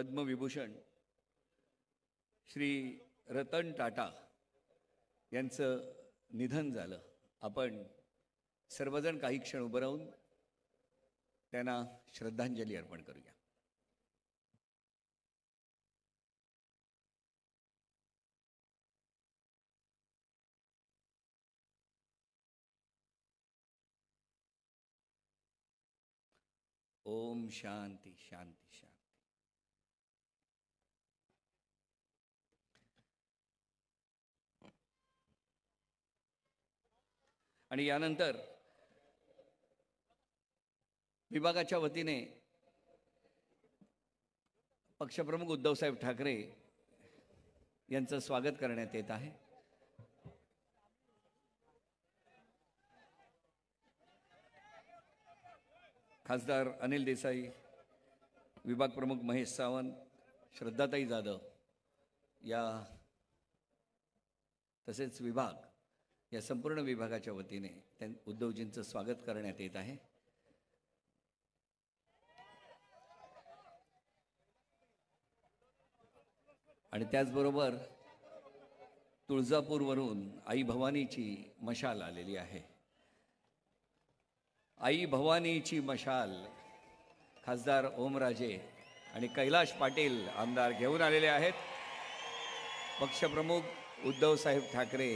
पद्मविभूषण श्री रतन टाटा यांचं निधन झालं। आपण सर्वजण काही क्षण उभं राहून त्यांना श्रद्धांजली अर्पण करूया। ओम शांती शांती शांती। आणि यानंतर विभागाच्या वतीने पक्षप्रमुख उद्धवसाहेब ठाकरे यांचं स्वागत करण्यात येत आहे। खासदार अनिल देसाई, विभाग प्रमुख महेश सावंत, श्रद्धाताई जाधव या तसेच विभाग या संपूर्ण विभागाच्या वतीने उद्धवजींचं स्वागत करण्यात येत आहे। आणि त्याचबरोबर तुळजापूरवरून आई भवानीची मशाल आलेली आहे। आई भवानीची मशाल खासदार ओमराजे आणि कैलाश पाटील आमदार घेऊन आलेले आहेत। पक्षप्रमुख उद्धवसाहेब ठाकरे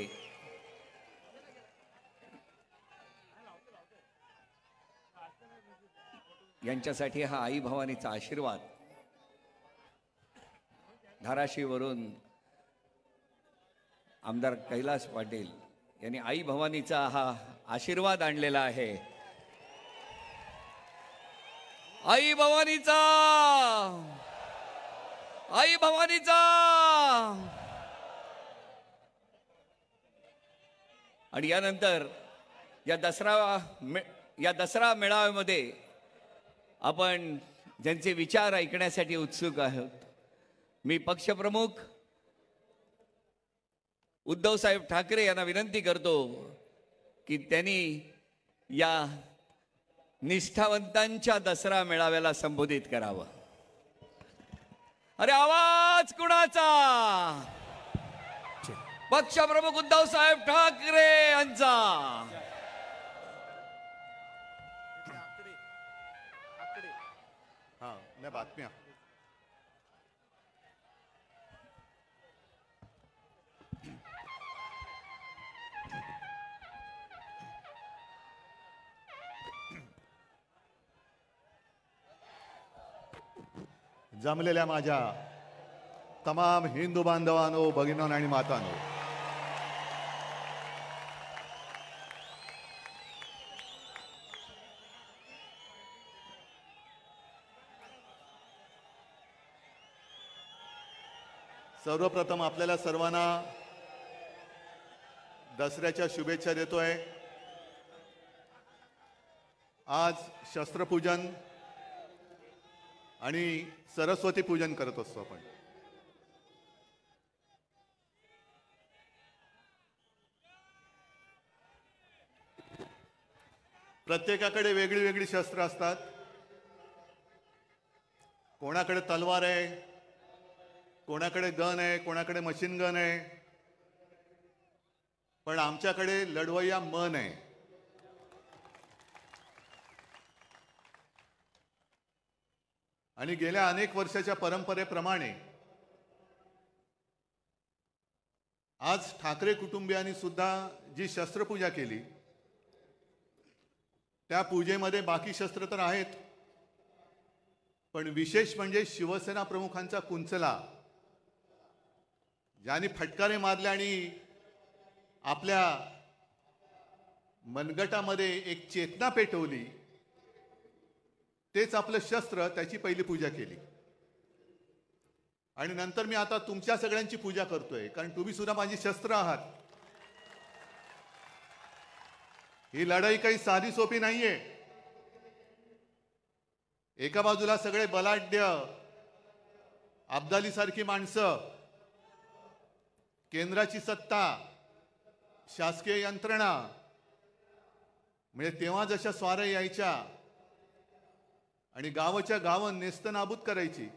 यांच्यासाठी हा आई भवानीचा आशीर्वाद धाराशिववरून आमदार कैलाश पाटील यांनी आई भवानीचा हा आशीर्वाद आणलेला आहे। आई भवानीचा, आई भवानीचा। आणि यानंतर या दसरा मेळाव्यामध्ये आपण ज्यांचे विचार ऐकण्यासाठी उत्सुक आहोत, मी पक्षप्रमुख उद्धवसाहेब ठाकरे यांना विनंती करतो की त्यांनी या निष्ठावंतांच्या दसरा मेळाव्याला संबोधित करावं। अरे आवाज कुणाचा? पक्षप्रमुख उद्धवसाहेब ठाकरे यांचा। बातम्या जमलेल्या माझ्या तमाम हिंदू बांधवांनो, भगिनींनो आणि मातांनो, सर्वप्रथम आपल्याला सर्वांना दसऱ्याच्या शुभेच्छा देतोय। आज शस्त्रपूजन आणि सरस्वती पूजन करत असतो आपण। प्रत्येकाकडे वेगळी वेगळी शस्त्र असतात। कोणाकडे तलवार आहे, कोणाकडे गन आहे, कोणाकडे मशीन गन आहे, पण आमच्याकडे लढवय्या मन आहे। आणि गेल्या अनेक वर्षाच्या परंपरेप्रमाणे आज ठाकरे कुटुंबियांनी सुद्धा जी शस्त्रपूजा केली, त्या पूजेमध्ये बाकी शस्त्र तर आहेत, पण विशेष म्हणजे शिवसेना प्रमुखांचा कुंचला, ज्यांनी फटकारे मारले आणि आपल्या मनगटामध्ये एक चेतना पेटवली, तेच आपलं शस्त्र, त्याची पहिली पूजा केली। आणि नंतर मी आता तुमच्या सगळ्यांची पूजा करतोय, कारण तुम्ही सुद्धा माझी शस्त्र आहात। ही लढाई काही साधी सोपी नाहीये। एका बाजूला सगळे बलाढ्य अब्दाली सारखी माणसं, केंद्राची सत्ता, शासकीय यंत्रणा, म्हणजे तेव्हा जशा स्वाऱ्या यायच्या आणि गावाच्या गावं नेस्तनाबूत करायची,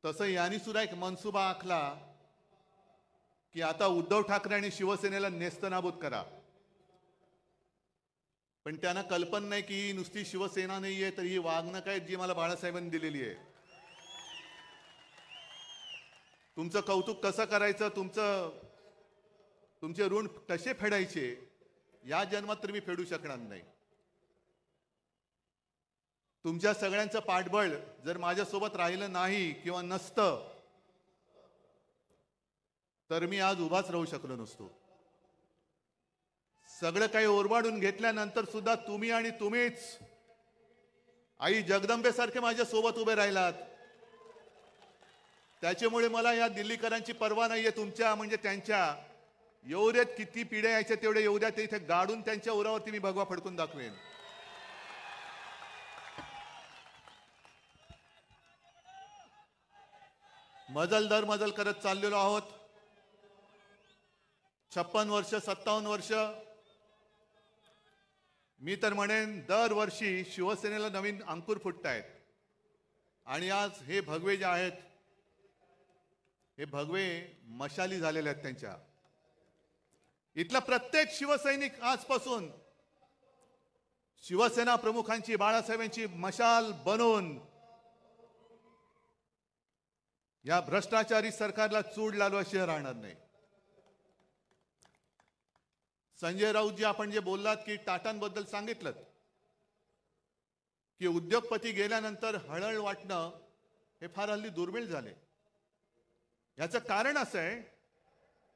तसं यांनी सुद्धा एक मनसुबा आखला की आता उद्धव ठाकरे आणि शिवसेनेला नेस्तनाबूत करा. पण त्यांना कल्पना नाही की ही नुसती शिवसेना नाहीये, तर ही वागणूक आहे जी मला बाळासाहेबांनी दिलेली आहे. तुमचं कौतुक कसं करायचं, तुमचे ऋण कसे फेडायचे, या जन्मात तर मी फेडू शकणार नाही. तुमच्या सगळ्यांचं पाठबळ जर माझ्यासोबत राहिलं नाही किंवा नसतं, तर मी आज उभाच राहू शकलो नसतो. सगळं काही ओरबाडून घेतल्यानंतर सुद्धा तुम्ही आणि तुम्हीच आई जगदंबेसारखे माझ्या सोबत उभे राहिलात. त्याच्यामुळे मला या दिल्लीकरांची पर्वा नाहीये, तुमच्या म्हणजे त्यांच्या. एवढ्यात किती पिढ्या यायच्या तेवढे एवढ्यात इथे गाडून त्यांच्या उरावरती मी भगवा फडकून दाखवेन. मजल दर मजल करत चाललेलो आहोत. 56 वर्ष 57 वर्ष मी तर म्हणेन दरवर्षी शिवसेनेला नवीन अंकुर फुटतायत. आणि आज हे भगवे जे आहेत, हे भगवे मशाली झालेले आहेत त्यांच्या. इथला प्रत्येक शिवसैनिक आजपासून शिवसेना प्रमुखांची, बाळासाहेबांची मशाल बनवून या भ्रष्टाचारी सरकारला चूड लावल्याशिवाय राहणार नाही. संजय राऊतजी, आपण जे बोललात की टाटांबद्दल सांगितलं की उद्योगपती गेल्यानंतर हळहळ वाटणं हे फार हल्ली दुर्मिळ झाले. याचं कारण असं आहे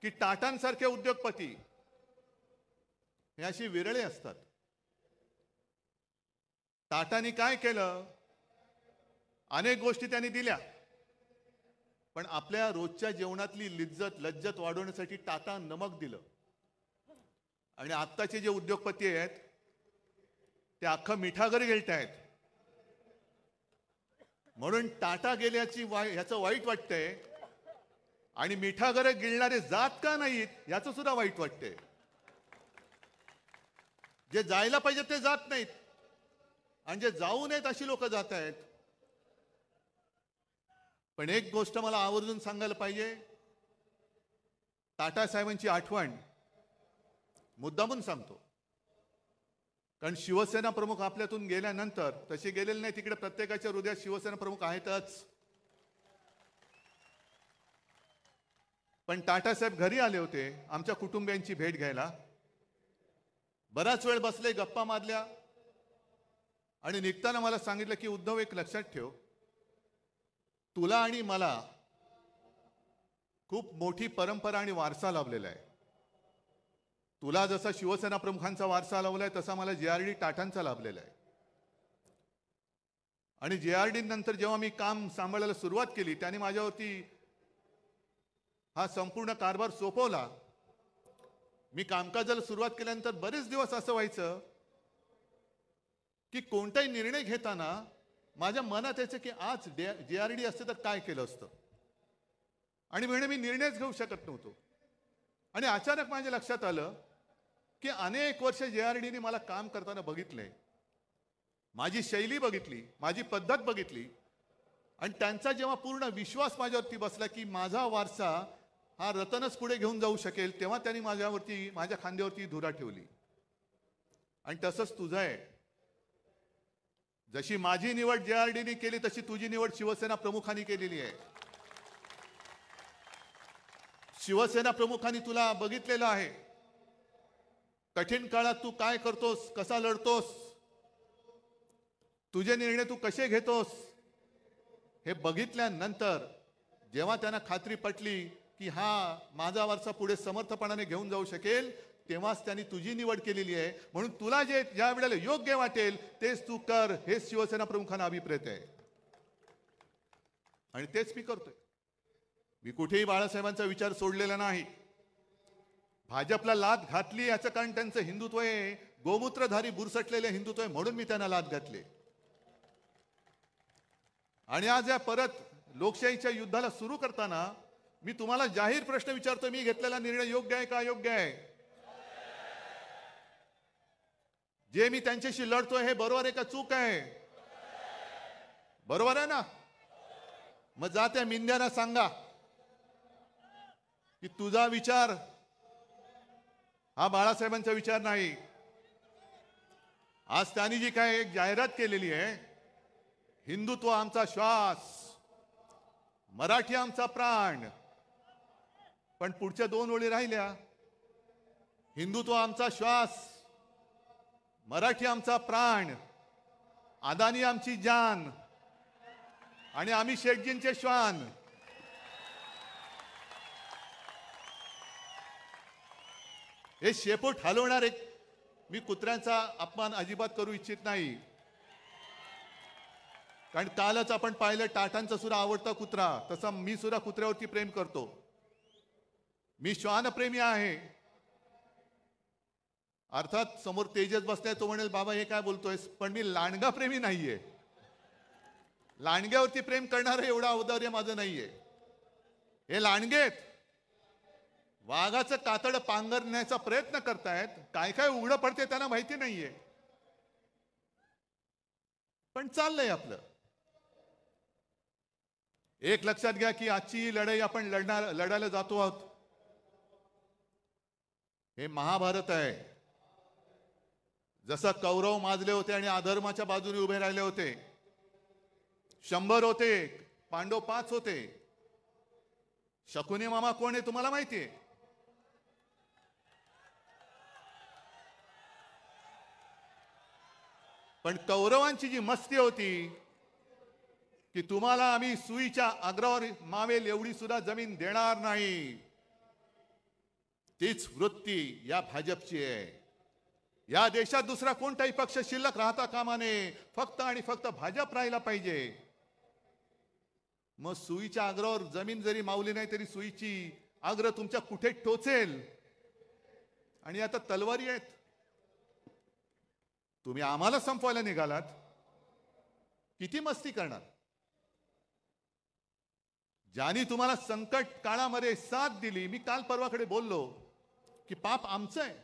की टाटांसारखे उद्योगपती हे अशी विरळे असतात. टाटांनी काय केलं, अनेक गोष्टी त्यांनी दिल्या, पण आपल्या रोजच्या जेवणातली लज्जत वाढवण्यासाठी टाटा नमक दिलं. आणि आत्ताचे जे उद्योगपती आहेत ते अख्खं मिठागर गिळतायत. म्हणून टाटा गेल्याची ह्याचं वाईट वाटतंय, आणि मिठागर गिळणारे जात का नाहीत याचं सुद्धा वाईट वाटतंय. जे जायला पाहिजे ते जात नाहीत, आणि जे जाऊ नयेत अशी लोक जात आहेत. पण एक गोष्ट मला आवर्जून सांगायला पाहिजे, टाटा साहेबांची आठवण मुद्दामून सांगतो, कारण शिवसेना प्रमुख आपल्यातून गेल्यानंतर तसे गेलेले नाही, तिकडे प्रत्येकाच्या हृदयात शिवसेना प्रमुख आहेतच. पण टाटा साहेब घरी आले होते आमच्या कुटुंबियांची भेट घ्यायला. बराच वेळ बसले, गप्पा मारल्या, आणि निघताना मला सांगितलं की उद्धव, एक लक्षात ठेव, तुला आणि मला खूप मोठी परंपरा आणि वारसा लाभलेला आहे. तुला जसा शिवसेना प्रमुखांचा वारसा लाभलाय तसा मला JRD टाटांचा लाभलेला आहे. आणि JRD नंतर जेव्हा मी काम सांभाळायला सुरुवात केली, त्याने माझ्यावरती हा संपूर्ण कारभार सोपवला. मी कामकाजाला सुरुवात केल्यानंतर बरेच दिवस असं व्हायचं की कोणताही निर्णय घेताना माझ्या मनात यायचं की आज JRD असते तर काय केलं असतं, आणि म्हणजे मी निर्णयच घेऊ शकत नव्हतो. आणि अचानक माझ्या लक्षात आलं की अनेक वर्ष JRDने मला काम करताना बघितलंय, माझी शैली बघितली, माझी पद्धत बघितली, आणि त्यांचा जेव्हा पूर्ण विश्वास माझ्यावरती बसला की माझा वारसा हा रतनच पुढे घेऊन जाऊ शकेल, तेव्हा त्यांनी माझ्या खांद्यावरती धुरा ठेवली. आणि तसंच तुझं आहे. जशी माझी निवड JRDने केली तशी तुझी निवड शिवसेना प्रमुखांनी केलेली आहे. शिवसेना प्रमुखांनी तुला बघितलेलं आहे, कठीण काळात तू काय करतोस, कसा लढतोस, तुझे निर्णय तू कसे घेतोस, हे बघितल्यानंतर जेव्हा त्यांना खात्री पटली की हा माझा वारसा पुढे समर्थपणाने घेऊन जाऊ शकेल, तेव्हाच त्यांनी तुझी निवड केलेली आहे. म्हणून तुला जे ज्या वेळेला योग्य वाटेल तेच तू कर, हेच शिवसेना प्रमुखांना अभिप्रेत आहे, आणि तेच मी करतोय. मी कुठेही बाळासाहेबांचा विचार सोडलेला नाही. भाजपला लाथ घातली याचं कारण त्यांचं हिंदुत्व आहे, गोमूत्रधारी बुरसटलेले हिंदुत्व आहे, म्हणून मी त्यांना लाथ घातली. आणि आज या परत लोकशाहीच्या युद्धाला सुरू करताना मी तुम्हाला जाहीर प्रश्न विचारतो, मी घेतलेला निर्णय योग्य आहे का अयोग्य आहे? जे मी त्यांच्याशी लढतोय हे बरोबर आहे का चूक आहे? बरोबर आहे ना? मग जा त्या मिंद्यांना सांगा की तुझा विचार हा बाळासाहेबांचा विचार नाही. आज त्यांनी जी काय एक जाहिरात केलेली आहे, हिंदुत्व आमचा श्वास, मराठी आमचा प्राण, पण पुढच्या 2 ओळी राहिल्या, हिंदुत्व आमचा श्वास, मराठी आमचा प्राण, अदानी आमची जान आणि आम्ही शेठजींचे श्वान. हे शेपूट हलवणार एक, मी कुत्र्यांचा अपमान अजिबात करू इच्छित नाही, कारण कालच आपण पाहिलं टाटांचा सुद्धा आवडता कुत्रा, तसा मी सुद्धा कुत्र्यावरती प्रेम करतो. मी श्वानप्रेमी आहे. अर्थात समोर तेजस बसलाय, तो म्हणेल बाबा हे काय बोलतोय, पण मी लांडगा प्रेमी नाहीये. लांडग्यावरती प्रेम करणारं एवढं औदार्य माझं नाहीये. हे लांडगेत वाघाचं कातड पांघरण्याचा प्रयत्न करतायत. काय काय उघडं पडते त्यांना माहिती नाहीये, पण चाललंय आपलं. एक लक्षात घ्या की आजची ही लढाई आपण लढायला जातो आहोत. हे महाभारत आहे. जसं कौरव माजले होते आणि अधर्माच्या बाजूने उभे राहिले होते, 100 होते, पांडव 5 होते. शकुनी मामा कोण आहे तुम्हाला माहितीये? पण कौरवांची जी मस्ती होती की तुम्हाला आम्ही सुईच्या अग्रावर मावेल एवढी सुद्धा जमीन देणार नाही, तीच वृत्ती या भाजपची आहे. या देशात दुसरा कोणताही पक्ष शिल्लक राहता कामा नये, फक्त आणि फक्त भाजप राहिला पाहिजे. मग सुईच्या अग्रावर जमीन जरी मावली नाही तरी सुईची अग्र तुमच्या कुठे टोचेल. आणि आता तलवारी आहेत. तुम्ही आम्हाला संपवायला निघालात, किती मस्ती करणार? ज्यांनी तुम्हाला संकट काळामध्ये साथ दिली, मी काल परवाकडे बोललो की पाप आमचं आहे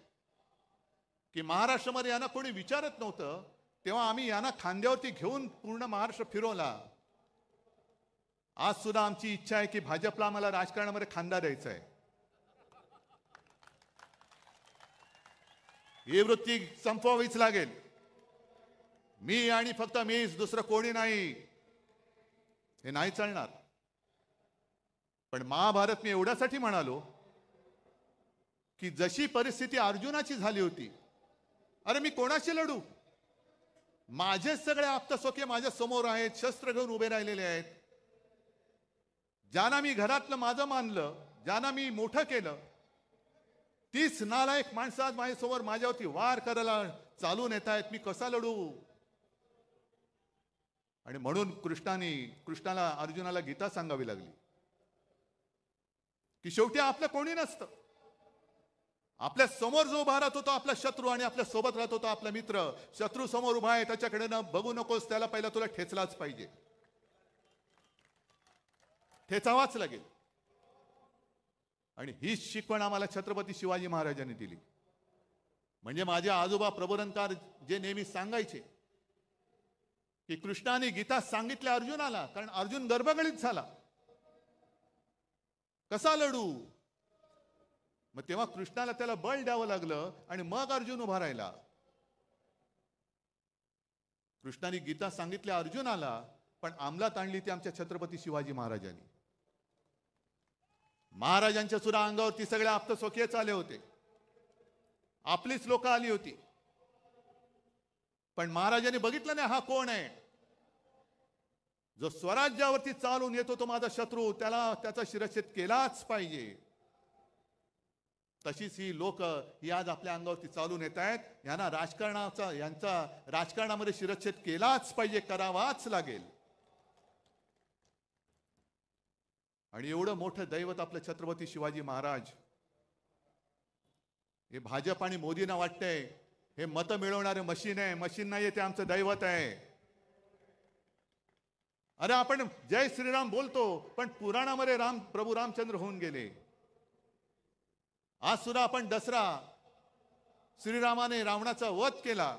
की महाराष्ट्रामध्ये यांना कोणी विचारत नव्हतं, तेव्हा आम्ही यांना खांद्यावरती घेऊन पूर्ण महाराष्ट्र फिरवला. आज सुद्धा आमची इच्छा आहे की भाजपला आम्हाला राजकारणामध्ये खांदा द्यायचा आहे. ही वृत्ती संपवावीच लागेल. मी आणि फक्त मीच, दुसरं कोणी नाही, हे नाही चालणार. पण महाभारत मी एवढ्यासाठी म्हणालो की जशी परिस्थिती अर्जुनाची झाली होती, अरे मी कोणाशी लढू? माझे सगळे आप्तसोखे माझ्या समोर आहेत, शस्त्र घेऊन उभे राहिलेले आहेत. ज्यांना मी घरातलं माझं मानलं, ज्यांना मी मोठं केलं, तीच नालायक माणसं आज माझ्यासमोर माझ्यावरती वार करायला चालून येत आहेत. मी कसा लढू? आणि म्हणून कृष्णाला अर्जुनाला गीता सांगावी लागली की शेवटी आपलं कोणी नसतं. आपल्या समोर जो उभा राहत होता आपला शत्रू, आणि आपल्या सोबत राहत होता आपला मित्र. शत्रू समोर उभा आहे, त्याच्याकडे न बघू नकोस, त्याला पहिला तुला ठेचलाच पाहिजे, ठेचावाच लागेल. आणि हीच शिकवण आम्हाला छत्रपती शिवाजी महाराजांनी दिली. म्हणजे माझे आजोबा प्रबोधनकार जे नेहमी सांगायचे की कृष्णाने गीता सांगितल्या अर्जुनाला, कारण अर्जुन गर्भगळीत झाला, कसा लढू? मग तेव्हा कृष्णाला त्याला बळ द्यावं लागलं आणि मग अर्जुन उभा राहिला. कृष्णाने गीता सांगितल्या अर्जुनाला, पण अंमलात आणली ती आमच्या छत्रपती शिवाजी महाराजांनी. महाराजांच्या सुद्धा अंगावरती सगळे आप्तस्वकीयच आले होते, आपलीच लोक आली होती. पण महाराजांनी बघितलं नाही हा कोण आहे. जो स्वराज्यावरती चालून येतो तो माझा शत्रू, त्याचा शिरच्छेद केलाच पाहिजे. तशीच ही लोक ही आज आपल्या अंगावरती चालून येत आहेत. यांचा राजकारणामध्ये शिरच्छेद केलाच पाहिजे, करावाच लागेल. आणि एवढं मोठं दैवत आपलं छत्रपती शिवाजी महाराज, हे भाजप आणि मोदींना वाटतंय हे मतं मिळवणारे मशीन आहे. मशीन नाहीये, ते आमचं दैवत आहे. अरे आपण जय श्रीराम बोलतो, पण पुराणामध्ये प्रभू रामचंद्र होऊन गेले. आज सुद्धा आपण दसरा, श्रीरामाने रावणाचा वध केला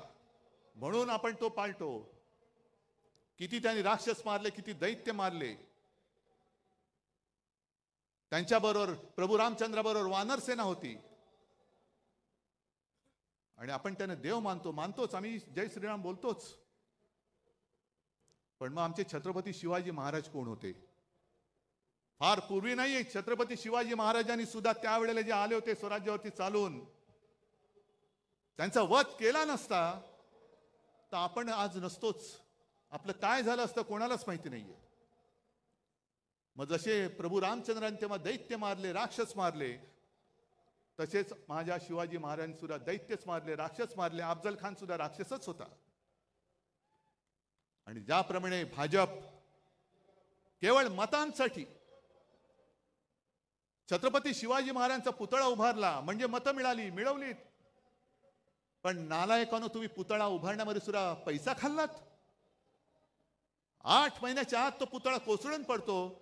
म्हणून आपण तो पाळतो. किती त्यांनी राक्षस मारले, किती दैत्य मारले. त्यांच्याबरोबर प्रभू रामचंद्राबरोबर वानर सेना होती आणि आपण त्यांना देव मानतोच, आम्ही जय श्रीराम बोलतोच. पण मग आमचे छत्रपती शिवाजी महाराज कोण होते? फार पूर्वी नाही, छत्रपती शिवाजी महाराजांनी सुद्धा त्यावेळेला जे आले होते स्वराज्यावरती चालून, त्यांचा वध केला नसता तर आपण आज नसतोच. आपलं काय झालं असतं कोणालाच माहिती नाहीये. मग जसे प्रभू रामचंद्रांनी तेव्हा दैत्य मारले, राक्षस मारले, तसेच माझ्या शिवाजी महाराजांनी सुद्धा दैत्यच मारले, राक्षस मारले. अफजल खान सुद्धा राक्षसच होता. आणि ज्याप्रमाणे भाजप केवळ मतांसाठी छत्रपती शिवाजी महाराजांचा पुतळा उभारला म्हणजे मतं मिळवलीत, पण नालायकानो तुम्ही पुतळा उभारण्यामध्ये सुद्धा पैसा खाल्लात. 8 महिन्याच्या आत तो पुतळा कोसळून पडतो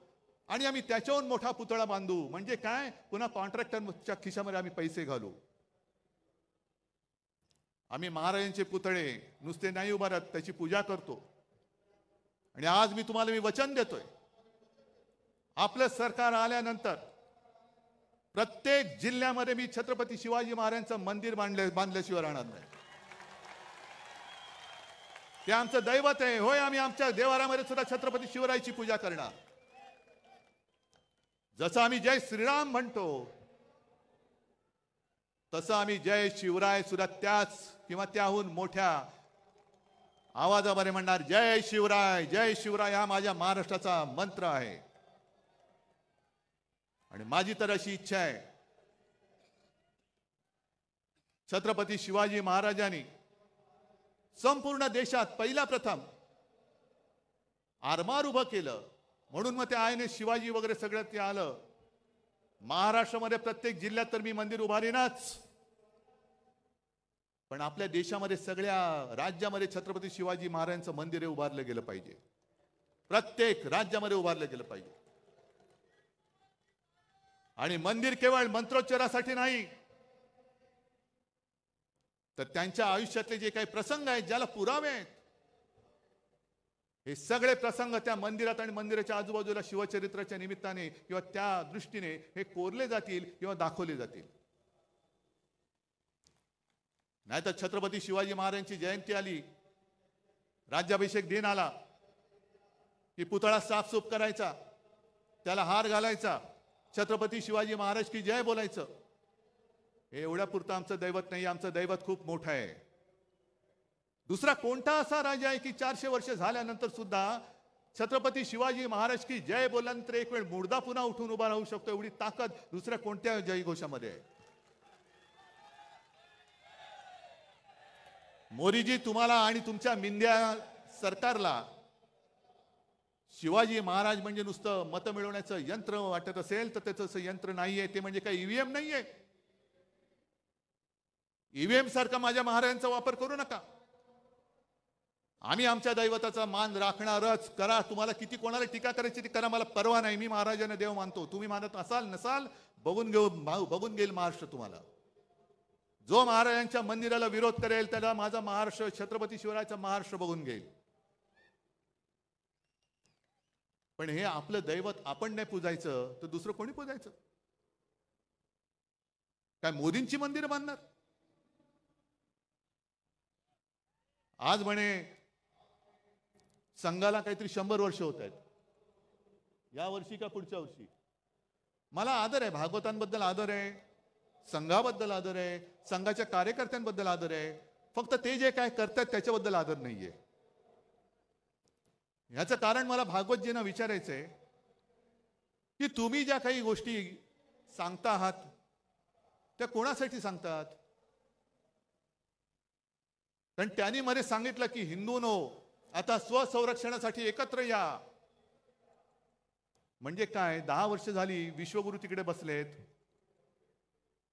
आणि आम्ही त्याच्याहून मोठा पुतळा बांधू म्हणजे काय? पुन्हा कॉन्ट्रॅक्टरच्या खिशामध्ये आम्ही पैसे घालू. आम्ही महाराजांचे पुतळे नुसते नाही उभारत, त्याची पूजा करतो. आणि आज मी वचन देतोय, आपलं सरकार आल्यानंतर प्रत्येक जिल्ह्यामध्ये मी छत्रपती शिवाजी महाराजांचं मंदिर बांधल्याशिवाय राहणार नाही. ते आमचं दैवत आहे. होय, आम्ही आमच्या देवारामध्ये सुद्धा छत्रपती शिवरायाची पूजा करणार. जसं आम्ही जय श्रीराम म्हणतो तसं आम्ही जय शिवराय सुद्धा त्याच किंवा त्याहून मोठ्या आवाजामध्ये म्हणणार. जय शिवराय, जय शिवराय हा माझ्या महाराष्ट्राचा मंत्र आहे. आणि माझी तर अशी इच्छा आहे, छत्रपती शिवाजी महाराजांनी संपूर्ण देशात पहिला प्रथम आरमार उभं केलं म्हणून मग ते आयने शिवाजी वगैरे सगळं ते आलं. महाराष्ट्रामध्ये प्रत्येक जिल्ह्यात तर मी मंदिर उभारीनच, पण आपल्या देशामध्ये सगळ्या राज्यामध्ये छत्रपती शिवाजी महाराजांचं मंदिर उभारलं गेलं पाहिजे. प्रत्येक राज्यामध्ये उभारलं गेलं पाहिजे. आणि मंदिर केवळ मंत्रोच्चारासाठी नाही, तर त्यांच्या आयुष्यातले जे काही प्रसंग आहेत, ज्याला पुरावे आहेत, हे सगळे प्रसंग त्या मंदिरात आणि मंदिराच्या आजूबाजूला शिवचरित्राच्या निमित्ताने किंवा त्या दृष्टीने हे कोरले जातील किंवा दाखवले जातील. नाहीतर छत्रपती शिवाजी महाराजांची जयंती आली, राज्याभिषेक दिन आला की पुतळा साफसूफ करायचा, त्याला हार घालायचा, छत्रपती शिवाजी महाराज की जय बोलायचं. हे एवढ्यापुरतं आमचं दैवत नाही. आमचं दैवत खूप मोठं आहे. दुसरा कोणता असा राजा आहे की 400 वर्ष झाल्यानंतर सुद्धा छत्रपती शिवाजी महाराज की जय बोलल्यानंतर एक वेळ मुर्दा पुन्हा उठून उभा राहू शकतो? एवढी ताकद दुसऱ्या कोणत्या जयघोषामध्ये आहे? मोदीजी, तुम्हाला आणि तुमच्या मिंद्या सरकारला शिवाजी महाराज म्हणजे नुसतं मत मिळवण्याचं यंत्र वाटत असेल तर त्याचं यंत्र नाहीये. ते म्हणजे काही ईव्हीएम नाहीये. ईव्हीएम सारखा माझ्या महाराजांचा वापर करू नका. आम्ही आमच्या दैवताचा मान राखणारच. करा, तुम्हाला किती कोणाला टीका करायची ती करा, मला परवा नाही. मी महाराजांना देव मानतो. तुम्ही मानत असाल नसाल बघून घेईल महाराष्ट्र तुम्हाला. जो महाराजांच्या मंदिराला विरोध करेल त्याला माझा महाराष्ट्र, छत्रपती शिवरायाचा महाराष्ट्र बघून घेईल. पण हे आपलं दैवत आपण नाही पूजायचं तर दुसरं कोणी पूजायचं? काय मोदींची मंदिरं बांधणार? आज म्हणे संघाला काहीतरी 100 वर्ष होत आहेत. या वर्षी का पुढच्या वर्षी? मला आदर आहे, भागवतांबद्दल आदर आहे, संघाबद्दल आदर आहे, संघाच्या कार्यकर्त्यांबद्दल आदर आहे. फक्त ते जे काय करतात त्याच्याबद्दल आदर नाहीये. याचं कारण मला भागवतजींना विचारायचंय की तुम्ही ज्या काही गोष्टी सांगता आहात त्या कोणासाठी सांगतात? कारण त्यांनी मध्ये सांगितलं की हिंदूंनो आता स्वसंरक्षणासाठी एकत्र या. म्हणजे काय? 10 वर्ष झाली विश्वगुरु तिकडे बसलेत,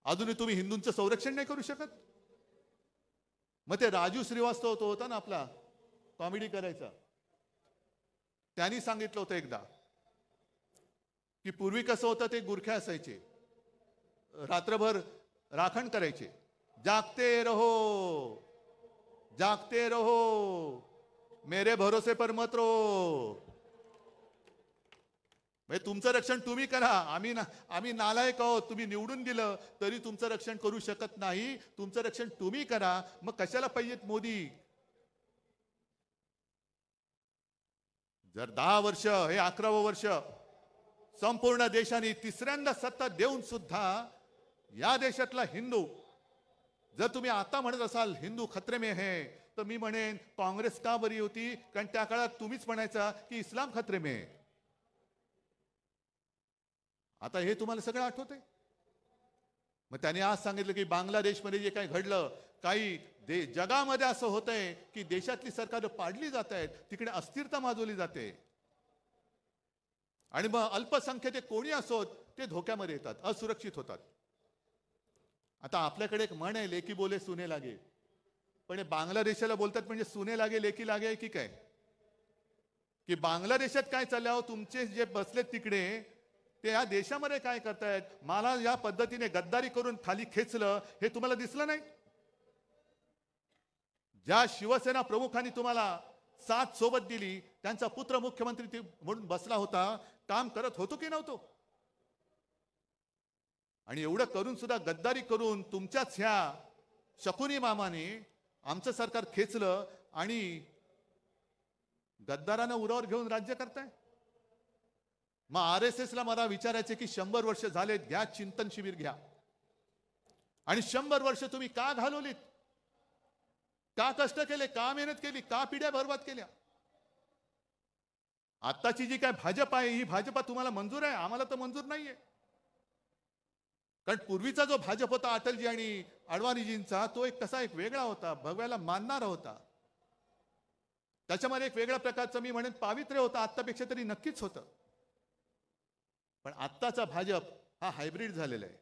अजूनही तुम्ही हिंदूंचं संरक्षण नाही करू शकत? मग ते राजू श्रीवास्तव तो होता ना आपला, कॉमेडी करायचा, त्यांनी सांगितलं होतं एकदा की पूर्वी कसं होतं, ते गुरखे असायचे, रात्रभर राखण करायचे, जागते रहो जागते रहो मेरे भरोसे पर मत रहो. म्हणजे तुमचं रक्षण तुम्ही करा. आम्ही नालायक आहोत. तुम्ही निवडून दिलं तरी तुमचं रक्षण करू शकत नाही. तुमचं रक्षण तुम्ही करा. मग कशाला पाहिजेत मोदी? जर 10 वर्ष, हे 11वं वर्ष संपूर्ण देशाने तिसऱ्यांदा सत्ता देऊन सुद्धा या देशातला हिंदू, जर तुम्ही आता म्हणत असाल हिंदू खतरे में है, तर मी म्हणेन काँग्रेस का बरी होती? कारण त्या काळात तुम्हीच म्हणायचा की इस्लाम खतरे में है. आता हे तुम्हाला सगळं आठवतंय. मग त्याने आज सांगितलं की बांगलादेशमध्ये जे काही घडलं, काही जगामध्ये असं होतंय की देशातली सरकारं पाडली जात आहेत, तिकडे अस्थिरता माजवली जाते आणि मग अल्पसंख्याक कोणी असोत ते धोक्यामध्ये येतात, असुरक्षित होतात. आता आपल्याकडे एक म्हण आहे, लेकी बोले सुने लागे. पण हे बांगलादेशाला बोलतात म्हणजे सुने लागे लेकी लागे की काय? की बांगलादेशात काय चाललं हो, तुमचे जे बसलेत तिकडे ते या देशामध्ये काय करतायत? मला या पद्धतीने गद्दारी करून खाली खेचलं हे तुम्हाला दिसलं नाही? ज्या शिवसेना प्रमुखांनी तुम्हाला साथ सोबत दिली, त्यांचा पुत्र मुख्यमंत्री म्हणून बसला होता, काम करत होतो की नव्हतो? आणि एवढं करून सुद्धा गद्दारी करून तुमच्याच ह्या शकुनी मामाने आमचं सरकार खेचलं आणि गद्दारांना उरावर घेऊन राज्य करताय. मग RSS ला मला विचारायचे की 100 वर्ष झालेत, घ्या चिंतन शिबिर घ्या. आणि 100 वर्ष तुम्ही का घालवलीत? का कष्ट केले? का मेहनत केली? का पिढ्या बर्बाद केल्या? आत्ताची जी काय भाजप आहे, ही भाजपा तुम्हाला मंजूर आहे? आम्हाला तर मंजूर नाहीये. कारण पूर्वीचा जो भाजप होता अटलजी आणि अडवाणीजींचा, तो एक कसा एक वेगळा होता, भगव्याला मानणारा होता. त्याच्यामध्ये एक वेगळ्या प्रकारचं मी म्हणेन पावित्र्य होतं, आत्तापेक्षा तरी नक्कीच होतं. पण आत्ताचा भाजप हा हायब्रिड झालेला आहे.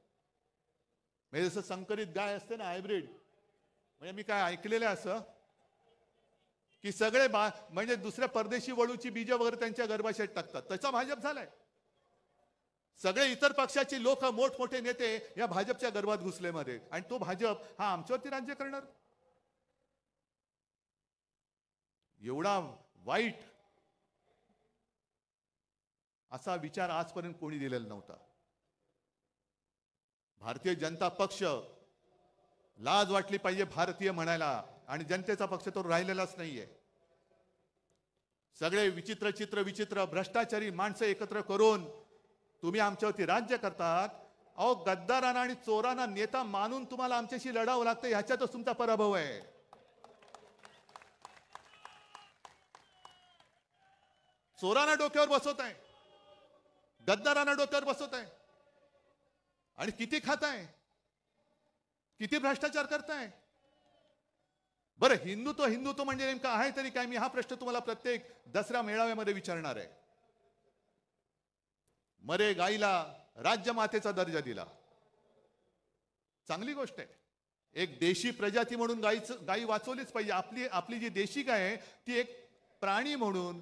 म्हणजे जसं संकरित गाय असते ना, हायब्रिड. म्हणजे मी काय ऐकलेलं आहे असं की सगळे म्हणजे दुसऱ्या परदेशी वळूची बीज वगैरे त्यांच्या गर्भाशयात टाकतात, तसा भाजप झालाय. सगळे इतर पक्षाची लोक, मोठमोठे नेते या भाजपच्या गर्भात घुसलेमध्ये, आणि तो भाजप हा आमच्यावरती राज्य करणार. एवढा वाईट असा विचार आजपर्यंत कोणी दिलेला नव्हता. भारतीय जनता पक्ष, लाज वाटली पाहिजे भारतीय म्हणायला, आणि जनतेचा पक्ष तो राहिलेलाच नाहीये. सगळे विचित्र भ्रष्टाचारी माणसं एकत्र करून तुम्ही आमच्यावरती राज्य करतात. अहो, गद्दारांना आणि चोरांना नेता मानून तुम्हाला आमच्याशी लढावं लागतं, ह्याच्यातच तुमचा पराभव आहे. चोरांना डोक्यावर बसवत आहे, गद्दारांना डोक्यावर बसवत आहे, आणि किती खाताय, किती भ्रष्टाचार करताय. बरं, हिंदुत्व म्हणजे नेमकं आहे तरी काय? मी हा प्रश्न तुम्हाला प्रत्येक दसरा मेळाव्यामध्ये विचारणार आहे. मरे गाईला राज्यमातेचा दर्जा दिला, चांगली गोष्ट आहे. एक देशी प्रजाती म्हणून गाई वाचवलीच पाहिजे. आपली जी देशी गाय आहे ती एक प्राणी म्हणून,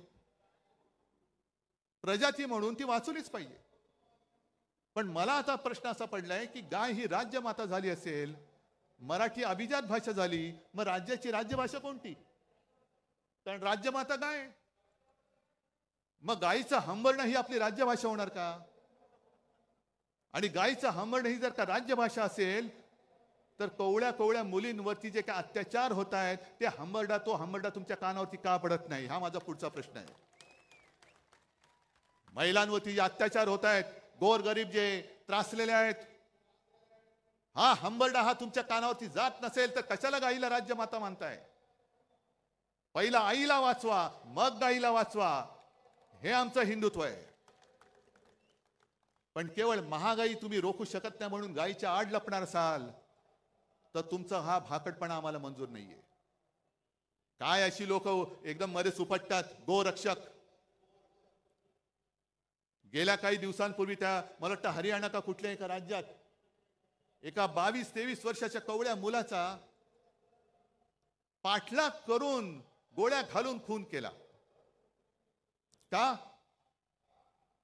प्रजाती म्हणून ती वाचवलीच पाहिजे. पण मला आता प्रश्न असा पडलाय की गाय ही राज्यमाता झाली असेल, मराठी अभिजात भाषा झाली, मग राज्याची राज्यभाषा कोणती? कारण राज्यमाता गाय. मग गायीचं हंबरणं ही आपली राज्यभाषा होणार का? आणि गायीचं हंबरणं ही जर का राज्यभाषा असेल, तर कोवळ्या मुलींवरती जे काय अत्याचार होत आहेत ते तो हंबरडा तुमच्या कानावरती का पडत नाही? हा माझा पुढचा प्रश्न आहे. महिलांवरती जे अत्याचार होत आहेत, गोरगरीब जे त्रासलेले आहेत, हा हंबरडा हा तुमच्या कानावरती जात नसेल तर कशाला गाईला राज्यमाता मानताय? पहिला आईला वाचवा, मग गाईला वाचवा, हे आमचं हिंदुत्व आहे. पण केवळ महागाई तुम्ही रोखू शकत नाही म्हणून गाईच्या आड लपणार असाल तर तुमचा हा भाकटपणा आम्हाला मंजूर नाहीये. काय अशी लोक एकदम मध्ये सुपटतात, गोरक्षक. गेल्या काही दिवसांपूर्वी मला वाटतं हरियाणा का कुठल्या एका राज्यात एका 22-23 वर्षाच्या कवळ्या मुलाचा पाठलाग करून गोळ्या घालून खून केला. का?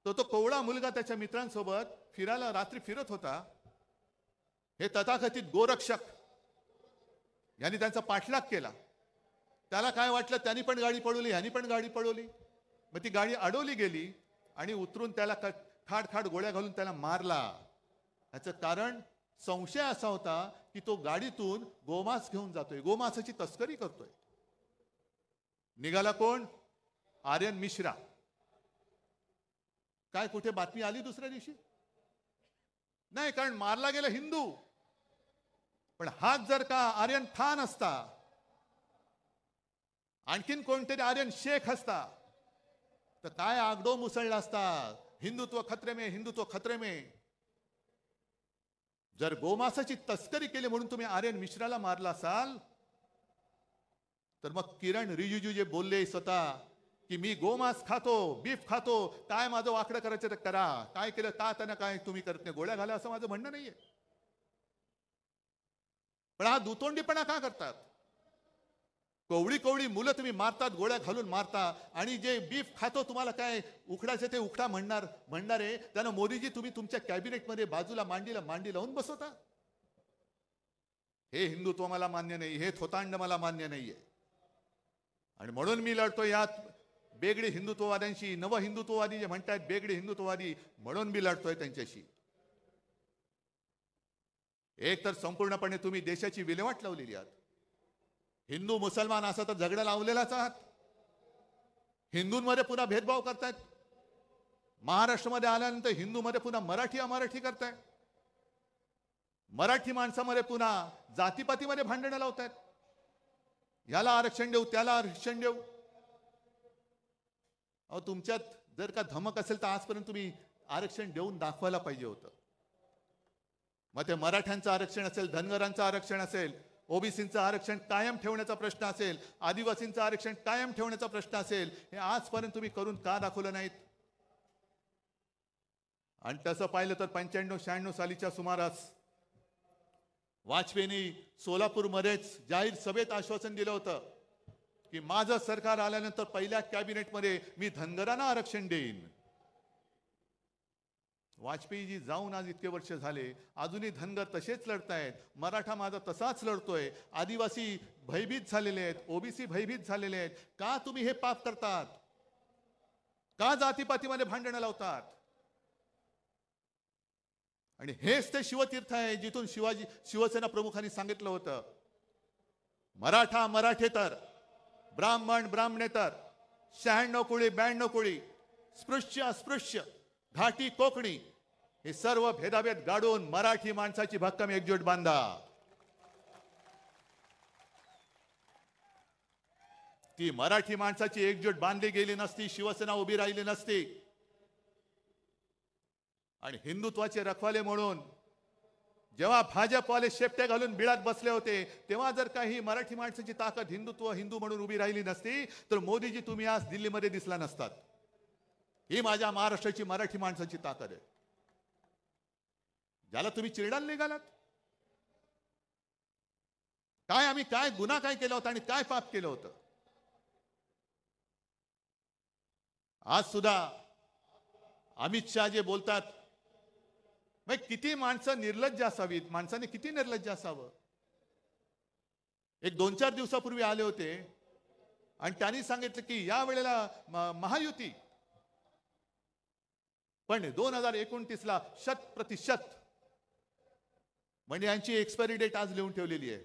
तो कोवळा मुलगा त्याच्या मित्रांसोबत फिरायला रात्री फिरत होता. हे तथाकथित गोरक्षक यांनी त्यांचा पाठलाग केला. त्याला काय वाटलं, त्यांनी पण गाडी पळवली, ह्यांनी पण गाडी पळवली. मग ती गाडी अडवली गेली आणि उतरून त्याला खाड खाड गोळ्या घालून त्याला मारला. याचं कारण संशय असा होता की तो गाडीतून गोमांस घेऊन जातोय, गोमांसाची तस्करी करतोय. निघाला कोण? आर्यन मिश्रा. काय कुठे बातमी आली दुसऱ्या दिवशी? नाही, कारण मारला गेला हिंदू. पण हाच जर का आर्यन खान असता, आणखीन कोणतरी आर्यन शेख असता, तर काय आगडो मुसळला असता. हिंदुत्व खतरे में, हिंदुत्व खतरे में. जर गोमांसाची तस्करी केली म्हणून तुम्ही आर्यन मिश्राला मारला असाल, तर मग किरण रिजिजू जे बोलले स्वतः की मी गोमांस खातो, बीफ खातो, काय माझं वाकडं करायचं तर करा, काय केलं का त्यांना काय तुम्ही करत नाही, गोळ्या घाला, असं माझं म्हणणं नाहीये. पण हा दुतोंडीपणा का करतात? कवळी कवळी मुलं तुम्ही मारतात, गोळ्या घालून मारता, आणि जे बीफ खातो तुम्हाला काय उकडायचं ते उकडा म्हणणार आहे, त्यानं मोदीजी तुम्ही तुमच्या कॅबिनेटमध्ये बाजूला मांडी लावून बसवता. हे हिंदुत्व मला मान्य नाही, हे थोतांड मला मान्य नाहीये. आणि म्हणून मी लढतो यात बेगडे हिंदुत्ववाद्यांशी. नव हिंदुत्ववादी जे म्हणतात बेगडे हिंदुत्ववादी, म्हणून मी लढतोय त्यांच्याशी. एक तर संपूर्णपणे तुम्ही देशाची विल्हेवाट लावलेली आहात. हिंदू मुसलमान असा तर झगडा लावलेलाच आहात. हिंदूंमध्ये पुन्हा भेदभाव करतायत. महाराष्ट्रामध्ये आल्यानंतर हिंदूमध्ये पुन्हा मराठी अमराठी करतायत. मराठी माणसामध्ये पुन्हा जातीपातीमध्ये भांडणं लावतायत. याला आरक्षण देऊ, त्याला आरक्षण देऊ. अहो, तुमच्यात जर का धमक असेल तर आजपर्यंत तुम्ही आरक्षण देऊन दाखवायला पाहिजे होतं. मग ते मराठ्यांचं आरक्षण असेल, धनगरांचं आरक्षण असेल, ओबीसींचं आरक्षण कायम ठेवण्याचा प्रश्न असेल, आदिवासींचं आरक्षण कायम ठेवण्याचा प्रश्न असेल, हे आजपर्यंत तुम्ही करून का दाखवलं नाहीत? आणि तसं पाहिलं तर 95-96 सालीच्या सुमारास वाजपेयींनी सोलापूरमध्येच जाहीर सभेत आश्वासन दिलं होतं की माझं सरकार आल्यानंतर पहिल्या कॅबिनेटमध्ये मी धनगरांना आरक्षण देईन. वाजपेयीजी जाऊन आज इतके वर्ष झाले, अजूनही धनगर तसेच लढतायत. मराठा माझा तसाच लढतोय. आदिवासी भयभीत झालेले आहेत, ओबीसी भयभीत झालेले आहेत. का तुम्ही हे पाप करतात? का जातीपातीमध्ये भांडणं लावतात? आणि हेच ते शिवतीर्थ आहे जिथून शिवसेना प्रमुखांनी सांगितलं होतं, मराठा मराठेतर, ब्राह्मण ब्राह्मणेतर, 96 कोळी 92 कोळी, स्पृश्य अस्पृश्य, घाटी कोकणी, हे सर्व भेदाभेद गाडून मराठी माणसाची भक्कम एकजूट बांधा. ती मराठी माणसाची एकजूट बांधली गेली नसती, शिवसेना उभी राहिली नसती. आणि हिंदुत्वाचे रखवाले म्हणून जेव्हा भाजपवाले शेपटे घालून बिळात बसले होते, तेव्हा जर काही मराठी माणसाची ताकद हिंदुत्व हिंदू म्हणून उभी राहिली नसती, तर मोदीजी तुम्ही आज दिल्लीमध्ये दिसला नसतात. ही माझ्या महाराष्ट्राची मराठी माणसाची ताकद आहे. ज्याला तुम्ही चिरडायला निघालात. काय आम्ही काय गुन्हा काय केला होता आणि काय पाप केलं होतं? आज सुद्धा अमित शहा जे बोलतात, किती माणसं निर्लज्ज असावीत, माणसाने किती निर्लज्ज असावं. एक 2-4 दिवसापूर्वी आले होते आणि त्यांनी सांगितलं की या वेळेला महायुती, पण 2029ला 100% म्हणजे यांची एक्सपायरी डेट आज लिहून ठेवलेली आहे.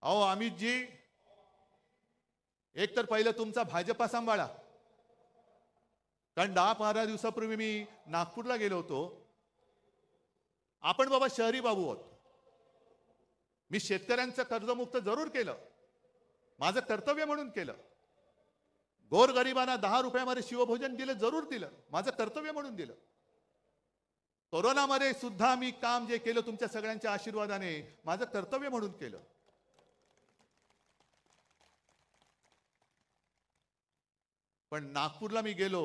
अहो अमितजी, एक तर पहिलं तुमचा भाजपा सांभाळा. कारण 10-12 दिवसापूर्वी मी नागपूरला गेलो होतो. आपण बाबा शहरी बाबू आहोत. मी शेतकऱ्यांचं कर्जमुक्त जरूर केलं, माझं कर्तव्य म्हणून केलं. गोरगरिबांना 10 रुपयामध्ये शिवभोजन दिलं, जरूर दिलं, माझं कर्तव्य म्हणून दिलं. कोरोनामध्ये सुद्धा मी काम जे केलं तुमच्या सगळ्यांच्या आशीर्वादाने, माझं कर्तव्य म्हणून केलं. पण नागपूरला मी गेलो,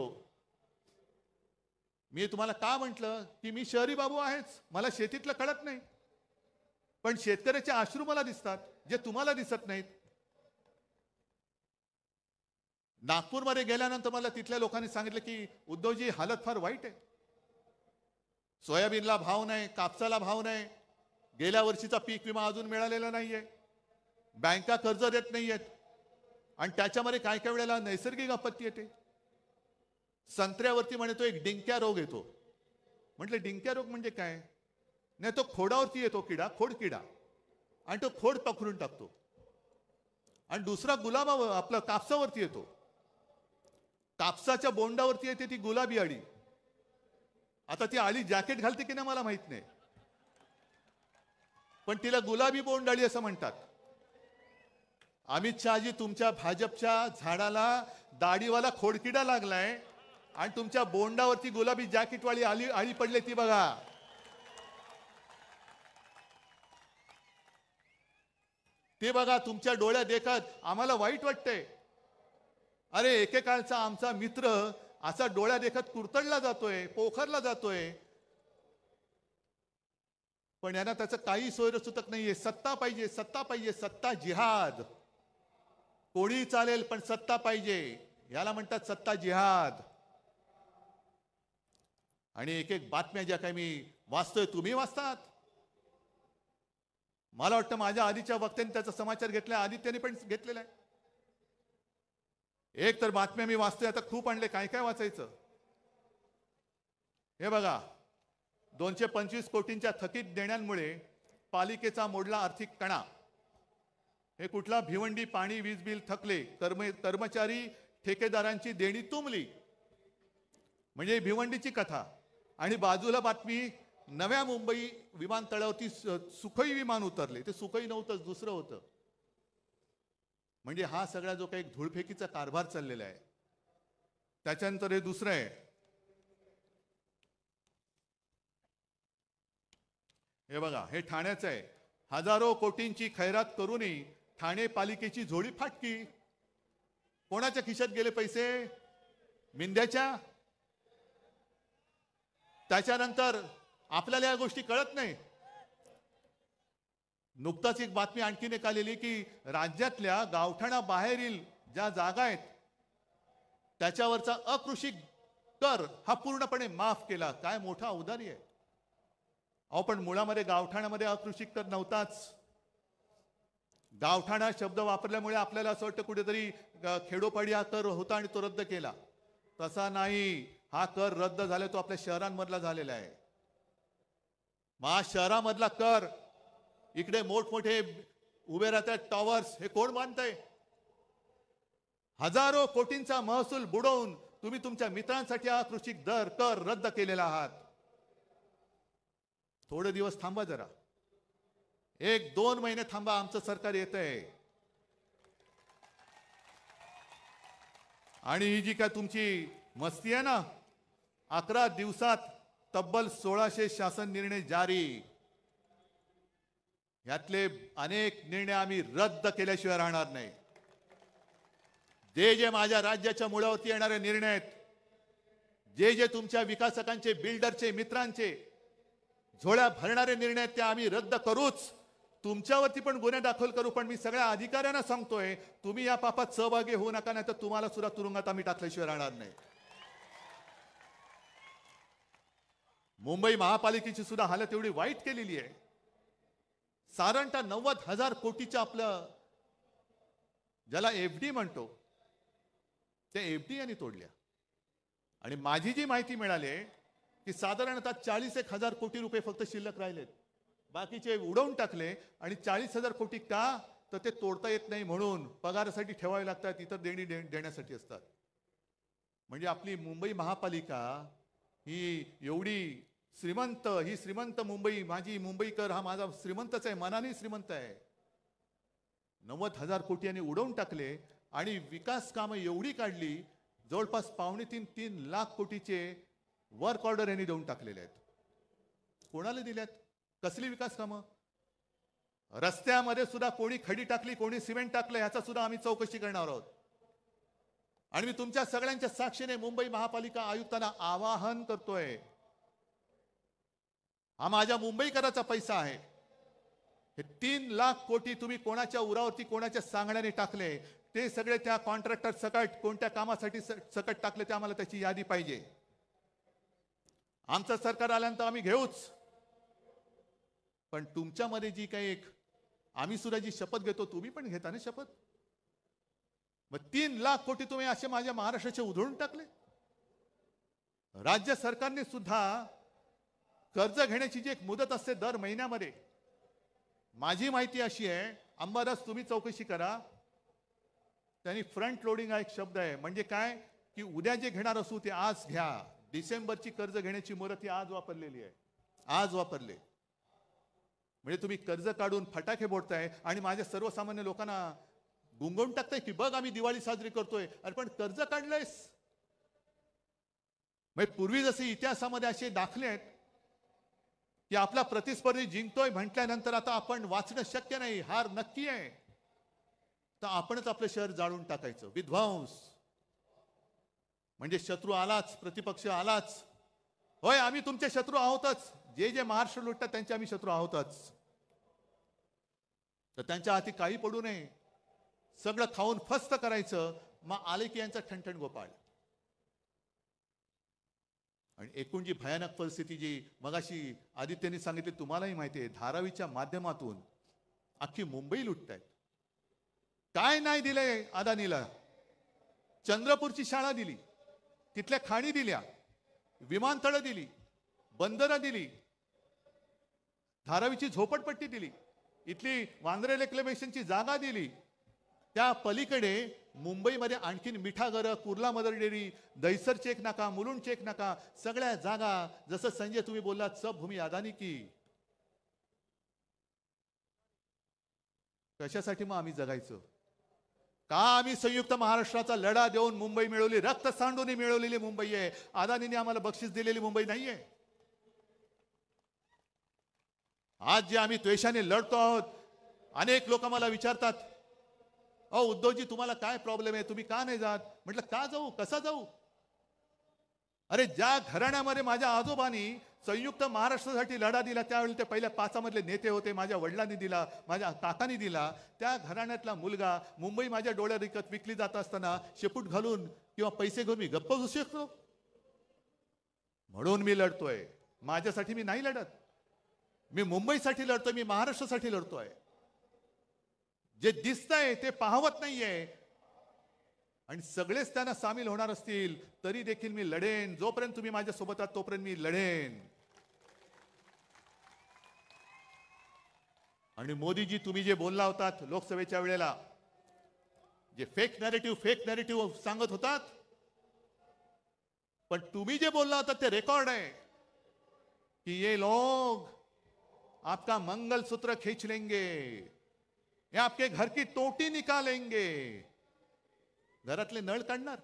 मी तुम्हाला का म्हटलं की मी शहरी बाबू आहेच, मला शेतीतलं कळत नाही, पण शेतकऱ्याचे अश्रू मला दिसतात जे तुम्हाला दिसत नाहीत. नागपूरमध्ये गेल्यानंतर मला तिथल्या लोकांनी सांगितलं की उद्धवजी हालत फार वाईट आहे. सोयाबीनला भाव नाही, कापसाला भाव नाही, गेल्या वर्षीचा पीक विमा अजून मिळालेला नाहीये, बँका कर्ज देत नाहीयेत, आणि त्याच्यामध्ये काय काय वेळेला नैसर्गिक आपत्ती येते. संत्र्यावरती म्हणे तो एक डिंक्या रोग येतो. म्हटलं डिंक्या रोग म्हणजे काय? नाही, तो खोडावरती येतो किडा, खोड किडा, आणि तो खोड पकडून टाकतो. आणि दुसरा गुलाबावर आपलं कापसावरती येतो. कापसाच्या बोंडावरती येते ती गुलाबी अळी. आता ती अळी जॅकेट घालते की नाही मला माहित नाही, पण तिला गुलाबी बोंडाळी असं म्हणतात. अमित शहाजी, तुमच्या भाजपच्या झाडाला दाढीवाला खोडकिडा लागलाय आणि तुमच्या बोंडावरती गुलाबी जॅकेटवाली अळी पडली, ती बघा. ते बघा, तुमच्या डोळ्यात देखत आम्हाला वाईट वाटतंय. अरे एकेकाळचा आमचा मित्र असा डोळ्या देखत कुरतडला जातोय, पोखरला जातोय, पण यांना त्याचं काही सोयरसूतक नाहीये. सत्ता पाहिजे, सत्ता पाहिजे, सत्ता जिहाद. कोणी चालेल पण सत्ता पाहिजे, याला म्हणतात सत्ता जिहाद. आणि एक एक बातम्या ज्या काही मी वाचतोय, तुम्ही वाचतात. मला वाटतं माझ्या आधीच्या वक्त्यांनी त्याचा समाचार घेतलाय, आदित्यने पण घेतलेला आहे. एक तर बातम्या मी वाचतोय, आता खूप आणले, काय काय वाचायचं. हे बघा, 225 कोटींच्या थकीत देण्यांमुळे पालिकेचा मोडला आर्थिक कणा. हे कुठला? भिवंडी पाणी वीज बिल थकले, कर्मचारी ठेकेदारांची देणी तुंबली. म्हणजे भिवंडीची कथा. आणि बाजूला बातमी, नव्या मुंबई विमानतळावरती सुखोई विमान उतरले. ते सुखोई नव्हतं, दुसरं होतं. म्हणजे हा सगळा जो काही धूळफेकीचा कारभार चाललेला आहे, त्याच्यानंतर हे दुसरं आहे. हे बघा, हे ठाण्याचं आहे. हजारो कोटींची खैरात करूनही ठाणे पालिकेची झोळी फाटकी. कोणाच्या खिशात गेले पैसे? मिंद्याच्या. त्याच्यानंतर आपल्याला या गोष्टी कळत नाही. नुकताच एक बातमी आणखीन एक आलेली की राज्यातल्या गावठाणा बाहेरील ज्या जागा आहेत त्याच्यावरचा अकृषी कर हा पूर्णपणे माफ केला. काय मोठा औदार्य आहे. अहो, पण मुळामध्ये गावठाणामध्ये अकृषी कर नव्हताच. गावठाणा शब्द वापरल्यामुळे आपल्याला असं वाटतं कुठेतरी खेडोपाडी हा कर होता आणि तो रद्द केला. तसा नाही. हा कर रद्द झाला तो आपल्या शहरांमधला झालेला आहे. शहरामधला कर, इकडे मोठमोठे उभे राहतात टॉवर्स, हे कोण बांधतंय? हजारो कोटींचा महसूल बुडवून तुम्ही तुमच्या मित्रांसाठी हा कृषी कर रद्द केलेला आहात. थोडे दिवस थांबा जरा, 1-2 महिने थांबा, आमचं सरकार येतंय. आणि ही जी काय तुमची मस्ती आहे ना, 11 दिवसात तब्बल 1600 शासन निर्णय जारी. यातले अनेक निर्णय आम्ही रद्द केल्याशिवाय राहणार नाही. जे माझ्या राज्याच्या मुळावरती येणारे निर्णय आहेत, जे तुमच्या विकासकांचे, बिल्डरचे, मित्रांचे झोळ्या भरणारे निर्णय आहेत, ते आम्ही रद्द करूच. तुमच्यावरती पण गुन्हे दाखल करू. पण मी सगळ्या अधिकाऱ्यांना सांगतोय, तुम्ही या पापात सहभागी होऊ नका, नाही तर तुम्हाला सुद्धा तुरुंगात आम्ही टाकल्याशिवाय राहणार नाही. मुंबई महापालिकेची सुद्धा हालत एवढी वाईट केलेली आहे. साधारणतः 90,000 कोटीच्या आपलं ज्याला एफडी म्हणतो, त्या एफडी यांनी तोडल्या. आणि माझी जी माहिती मिळाली आहे की साधारणतः 40,000 कोटी रुपये फक्त शिल्लक राहिलेत. बाकीचे उडवून टाकले. आणि 40,000 कोटी का? तर ते तोडता येत नाही म्हणून पगारासाठी ठेवावे लागतात, इतर देणी देण्यासाठी असतात. म्हणजे आपली मुंबई महापालिका ही एवढी श्रीमंत, ही श्रीमंत मुंबई, माझी मुंबईकर हा माझा श्रीमंतच आहे, मनाने श्रीमंत आहे. 90,000 कोटी यांनी उडवून टाकले. आणि विकास कामं एवढी काढली, जवळपास 2.5-3 लाख कोटीचे वर्क ऑर्डर यांनी देऊन टाकलेले आहेत. कोणाला दिल्यात? कसली विकास कामं? रस्त्यामध्ये सुद्धा कोणी खडी टाकली, कोणी सिमेंट टाकलं, ह्याचा सुद्धा आम्ही चौकशी करणार आहोत. आणि मी तुमच्या सगळ्यांच्या साक्षीने मुंबई महापालिका आयुक्तांना आवाहन करतोय, हा माझ्या मुंबईकराचा पैसा आहे. हे 3 लाख कोटी तुम्ही कोणाच्या उरावरती, कोणाच्या सांगण्याने टाकले, ते सगळे त्या कॉन्ट्रॅक्टर सकट कोणत्या कामासाठी सकट टाकले, ते आम्हाला त्याची यादी पाहिजे. आमचं सरकार आल्यानंतर आम्ही घेऊच. पण तुमच्यामध्ये जी काही एक आम्ही सुद्धा जी शपथ घेतो, तुम्ही पण घेता ना शपथ. मग 3 लाख कोटी तुम्ही असे माझ्या महाराष्ट्राचे उधळून टाकले. राज्य सरकारने सुद्धा कर्ज घेण्याची जी एक मुदत असते दर महिन्यामध्ये, माझी माहिती अशी आहे, अंबादास तुम्ही चौकशी करा, त्यांनी फ्रंट लोडिंग हा एक शब्द आहे. म्हणजे काय की उद्या जे घेणार असू ते आज घ्या. डिसेंबरची कर्ज घेण्याची मुदत ही आज वापरलेली आहे, आज वापरले. म्हणजे तुम्ही कर्ज काढून फटाके फोडताय आणि माझ्या सर्वसामान्य लोकांना गुंगवून टाकताय की बघ आम्ही दिवाळी साजरी करतोय. अरे पण कर्ज काढलंयस. म्हणजे पूर्वी जसे इतिहासामध्ये असे दाखले आहेत की आपला प्रतिस्पर्धी जिंकतोय म्हटल्यानंतर आता आपण वाचणं शक्य नाही, हार नक्की आहे, तर आपणच आपलं शहर जाळून टाकायचं. विध्वंस म्हणजे शत्रू आलाच, प्रतिपक्ष आलाच. होय आम्ही तुमचे शत्रू आहोतच. जे जे महाराष्ट्र लुटतात त्यांचे आम्ही शत्रू आहोतच. तर त्यांच्या हाती काही पडू नये, सगळं खाऊन फस्त करायचं. मग आले की यांचा ठणठण गोपाळ. आणि एकूण जी भयानक परिस्थिती जी मगाशी आदित्यने सांगितली तुम्हालाही माहिती आहे, धारावीच्या माध्यमातून अख्खी मुंबई लुटतायत. काय नाही दिलंय अदानीला? चंद्रपूरची शाळा दिली, तिथल्या खाणी दिल्या, विमानतळं दिली, बंदरं दिली, धारावीची झोपडपट्टी दिली, इथली वांद्रे रेक्लेमेशनची जागा दिली. त्या पलीकडे मुंबईमध्ये आणखीन मिठागरं, Kurla Mother Dairy, Dahisar check Naka, Mulund check नाका, सगळ्या जागा. जसं संजय तुम्ही बोललात सब भूमी अदानी की. कशासाठी मग आम्ही जगायचं? का आम्ही संयुक्त महाराष्ट्राचा लढा देऊन मुंबई मिळवली? रक्त सांडून मिळवलेली मुंबई आहे. अदानीने आम्हाला बक्षीस दिलेली मुंबई नाहीये. आज जे आम्ही द्वेषाने लढतो आहोत, अनेक लोक मला विचारतात, अहो उद्धवजी तुम्हाला काय प्रॉब्लेम आहे, तुम्ही का नाही जात? म्हटलं का जाऊ, कसा जाऊ? अरे ज्या घराण्यामध्ये माझ्या आजोबांनी संयुक्त महाराष्ट्रासाठी लढा दिला, त्यावेळी ते पहिल्या पाचामधले नेते होते, माझ्या वडिलांनी दिला, माझ्या काकांनी दिला, त्या घराण्यातला मुलगा मुंबई माझ्या डोळ्यात विकली जात असताना शेपूट घालून किंवा पैसे घेऊन मी गप्प बसू शकतो? म्हणून मी लढतोय. माझ्यासाठी मी नाही लढत, मी मुंबईसाठी लढतोय, मी महाराष्ट्रासाठी लढतोय. जे दिसतंय ते पाहवत नाहीये आणि सगळेच त्यांना सामील होणार असतील तरी देखील मी लढेन. जोपर्यंत तुम्ही माझ्या सोबत आहात तोपर्यंत मी लढेन. आणि मोदीजी तुम्ही जे बोलला होतात लोकसभेच्या वेळेला, जे फेक नॅरेटिव्ह सांगत होतात, पण तुम्ही जे बोलला होता ते रेकॉर्ड आहे की ये लोग आपका मंगलसूत्र खींच लेंगे, ये आपके घर की टोटी निकालेंगे. घरातले नळ काढणार,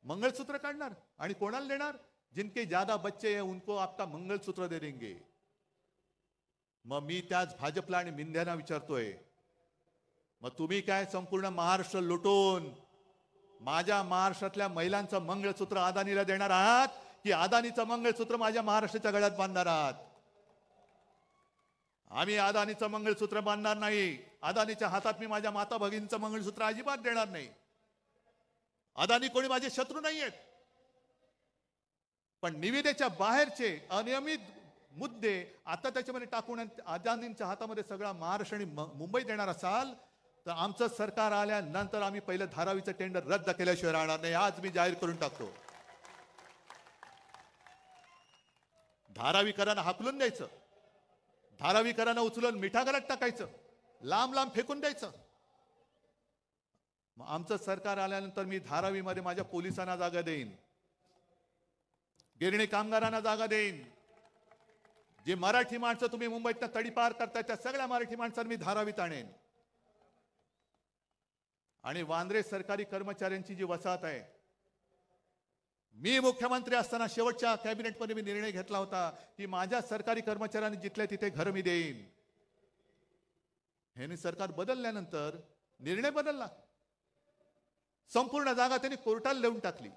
मंगलसूत्र काढणार आणि कोणाला देणार? जिनके ज्यादा बच्चे हैं उनको आपका मंगलसूत्र दे देंगे. मग मी त्याच भाजपला आणि मिंध्यांना विचारतोय, मग तुम्ही काय संपूर्ण महाराष्ट्र लुटून माझ्या महाराष्ट्रातल्या महिलांचं मंगळसूत्र अदानीला देणार आहात की अदानीचं मंगळसूत्र माझ्या महाराष्ट्राच्या गळ्यात बांधणार आहात? आम्ही अदानीचं मंगळसूत्र बांधणार नाही. अदानीच्या हातात मी माझ्या माता भगिनीचं मंगळसूत्र अजिबात देणार नाही. अदानी कोणी माझे शत्रू नाहीयेत, पण निविदेच्या बाहेरचे अनियमित मुद्दे आता त्याच्यामध्ये टाकून अदानींच्या हातामध्ये सगळा महाराष्ट्र आणि मुंबई देणार असाल तर आमचं सरकार आल्यानंतर आम्ही पहिलं धारावीचं टेंडर रद्द केल्याशिवाय राहणार नाही. आज मी जाहीर करून टाकतो. धारावीकरांना हाकलून द्यायचं, धारावीकरांना उचलून मिठागरात टाकायचं, लांब लांब फेकून द्यायचं. मग आमचं सरकार आल्यानंतर मी धारावीमध्ये माझ्या पोलिसांना जागा देईन, गिरणी कामगारांना जागा देईन. जे मराठी माणसं तुम्ही मुंबईतनं तडीपार करताय त्या सगळ्या मराठी माणसांना मी धारावीत आणेन. आणि वांद्रे सरकारी कर्मचाऱ्यांची जी वसाहत आहे, मी मुख्यमंत्री असताना शेवटच्या कॅबिनेटमध्ये मी निर्णय घेतला होता की माझ्या सरकारी कर्मचाऱ्यांनी जिथल्या तिथे घर मी देईन. हे सरकार बदलल्यानंतर निर्णय बदलला. संपूर्ण जागा त्यांनी कोर्टाला देऊन टाकली.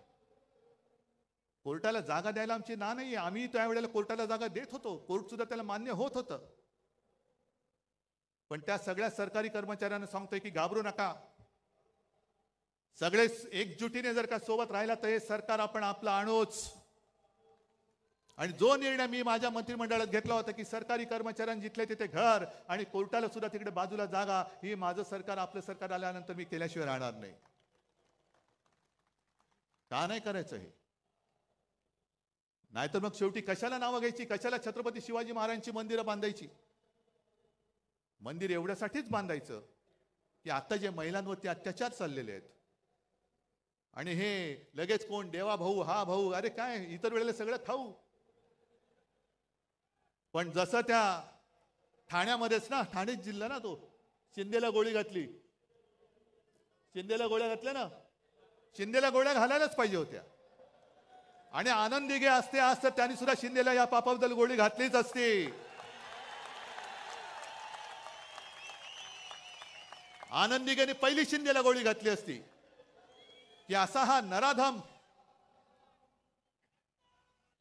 कोर्टाला जागा द्यायला आमची ना नाहीये, आम्ही त्यावेळेला कोर्टाला जागा देत होतो, कोर्ट सुद्धा त्याला मान्य होत होतं. पण त्या सगळ्या सरकारी कर्मचाऱ्यांना सांगतोय की घाबरू नका, सगळे एकजुटीने जर का सोबत राहिला तर हे सरकार आपण आपलं आणूच. आणि जो निर्णय मी माझ्या मंत्रिमंडळात घेतला होता की सरकारी कर्मचाऱ्यांनी जिथले तिथे घर आणि कोर्टाला सुद्धा तिकडे बाजूला जागा, ही माझं सरकार आपलं सरकार आल्यानंतर मी केल्याशिवाय राहणार नाही. का नाही करायचं हे? नाहीतर मग शेवटी कशाला नावं घ्यायची, कशाला छत्रपती शिवाजी महाराजांची मंदिरं बांधायची? मंदिर एवढ्यासाठीच बांधायचं की आता जे महिलांवरती अत्याचार चाललेले आहेत आणि हे लगेच कोण देवा भाऊ हा भाऊ, अरे काय इतर वेळेला सगळं खाऊ, पण जसं त्या ठाण्यामध्येच ना, ठाणे जिल्हा ना, तो शिंदेला गोळी घातली, शिंदेला गोळ्या घातल्या ना, शिंदेला गोळ्या घालायलाच पाहिजे होत्या. आणि आनंद दिघे असते आज तर त्यांनी सुद्धा शिंदेला या पापाबद्दल गोळी घातलीच असते. आनंद दिघेने पहिली शिंदेला गोळी घातली असती की असा हा नराधम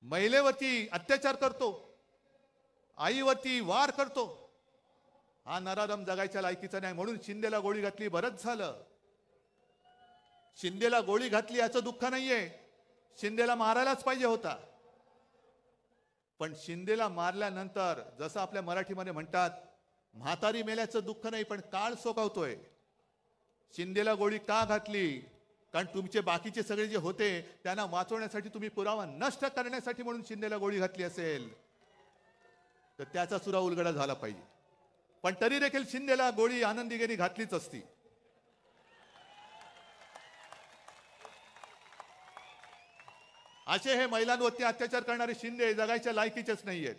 महिलेवरती अत्याचार करतो, आईवरती वार करतो, हा नराधम जगायच्या लायकीचा नाही, म्हणून शिंदेला गोळी घातली. बरंच झालं शिंदेला गोळी घातली याचं दुःख नाहीये, शिंदेला मारायलाच पाहिजे होता. पण शिंदेला मारल्यानंतर जसं आपल्या मराठीमध्ये म्हणतात, म्हातारी मेल्याचं दुःख नाही पण काळ सोकावतोय. शिंदेला गोळी का घातली? कारण तुमचे बाकीचे सगळे जे होते त्यांना वाचवण्यासाठी, तुम्ही पुरावा नष्ट करण्यासाठी म्हणून शिंदेला गोळी घातली असेल तर त्याचा सुद्धा उलगडा झाला पाहिजे. पण तरी देखील शिंदेला गोळी आनंद दिघेने घातलीच असती. असे हे महिलांवरती अत्याचार करणारे शिंदे जगायच्या लायकीचेच नाहीयेत.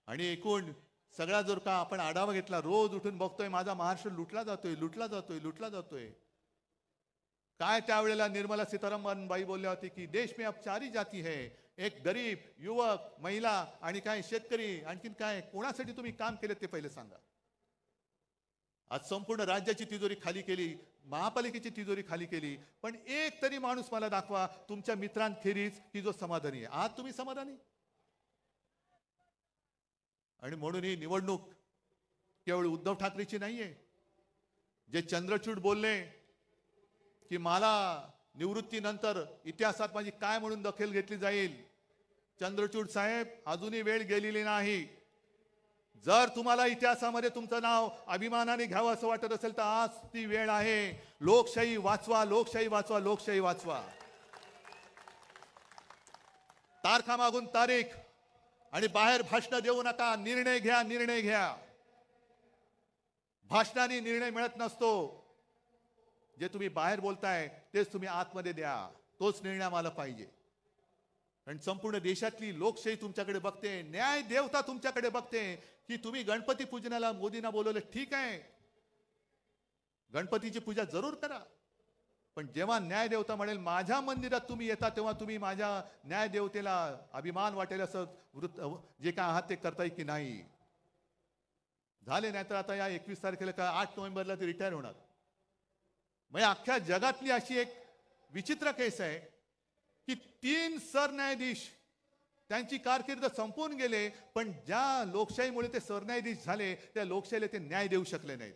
आणि एकूण सगळा जर का आपण आढावा घेतला, रोज उठून बघतोय माझा महाराष्ट्र लुटला जातोय, लुटला जातोय, लुटला जातोय. काय त्यावेळेला निर्मला सीतारामन बाई बोलल्या होती की देश में अब 4 जाती है, एक गरीब, युवक, महिला आणि काय शेतकरी, आणखीन काय, कोणासाठी तुम्ही काम केले ते पहिले सांगा. आज संपूर्ण राज्याची तिजोरी खाली केली, महापालिकेची तिजोरी खाली केली, पण एक तरी माणूस मला दाखवा तुमच्या मित्रांखेरीज की जो समाधानी आहे. आज तुम्ही समाधानी? आणि म्हणून ही निवडणूक केवळ उद्धव ठाकरेची नाहीये. जे चंद्रचूड बोलले की मला निवृत्तीनंतर इतिहासात माझी काय म्हणून दखल घेतली जाईल, चंद्रचूड साहेब अजूनही वेळ गेलेली नाही. जर तुम्हाला इतिहासामध्ये तुमचं नाव अभिमानाने घ्यावं असं वाटत असेल तर आज ती वेळ आहे. लोकशाही वाचवा, लोकशाही वाचवा, लोकशाही वाचवा. तारखा मागून तारीख आणि बाहेर भाषण देऊ नका. निर्णय घ्या, निर्णय घ्या. भाषणाने निर्णय मिळत नसतो. जे तुम्ही बाहेर बोलताय तेच तुम्ही आतमध्ये द्या. तोच निर्णय आम्हाला पाहिजे. कारण संपूर्ण देशातली लोकशाही तुमच्याकडे बघते, न्याय देवता तुमच्याकडे बघते की तुम्ही गणपती पूजनाला मोदींना बोलवलं, ठीक आहे, गणपतीची पूजा जरूर करा, पण जेव्हा न्याय देवता म्हणेल माझ्या मंदिरात तुम्ही येता तेव्हा तुम्ही माझ्या न्याय देवतेला अभिमान वाटेल असं जे काय आहात ते करताय की नाही. झाले नाही तर आता या 21 तारखेला का 8 नोव्हेंबरला ते रिटायर होणार. म्हणजे अख्ख्या जगातली अशी एक विचित्र केस आहे की 3 सरन्यायाधीश त्यांची कारकीर्द संपून गेले, पण ज्या लोकशाहीमुळे ते सरन्यायाधीश झाले त्या लोकशाहीला ते न्याय देऊ शकले नाहीत.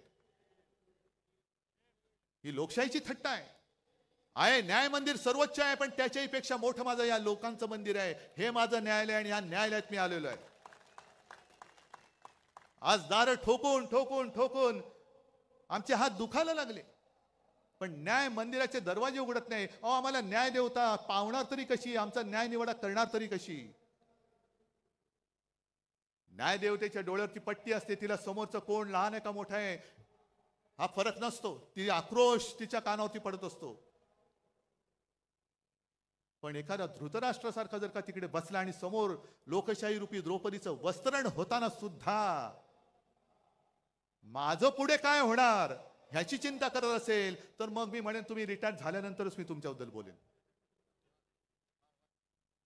ही लोकशाहीची थट्टा आहे. न्याय मंदिर सर्वोच्च आहे, पण त्याच्याही पेक्षा मोठं माझं या लोकांचं मंदिर आहे. हे माझं न्यायालय आणि या न्यायालयात मी आलेलो आहे. आज दार ठोकून ठोकून ठोकून आमचे हात दुखायला लागले, पण न्याय मंदिराचे दरवाजे उघडत नाही. आम्हाला न्याय देवता पावणार तरी कशी, आमचा न्याय निवाडा करणार तरी कशी. न्याय देवतेच्या डोळ्यावरची पट्टी असते, तिला समोरचं कोण लहान आहे का मोठा आहे हा फरक नसतो. ती आक्रोश तिच्या कानावरती पडत असतो. पण एखादा धृतराष्ट्रासारखा जर का तिकडे बसला आणि समोर लोकशाही रूपी द्रौपदीचं वस्त्रण होताना सुद्धा माझं पुढे काय होणार ह्याची चिंता करत असेल तर मग मी म्हणेन तुम्ही रिटायर झाल्यानंतरच मी तुमच्याबद्दल बोलेन.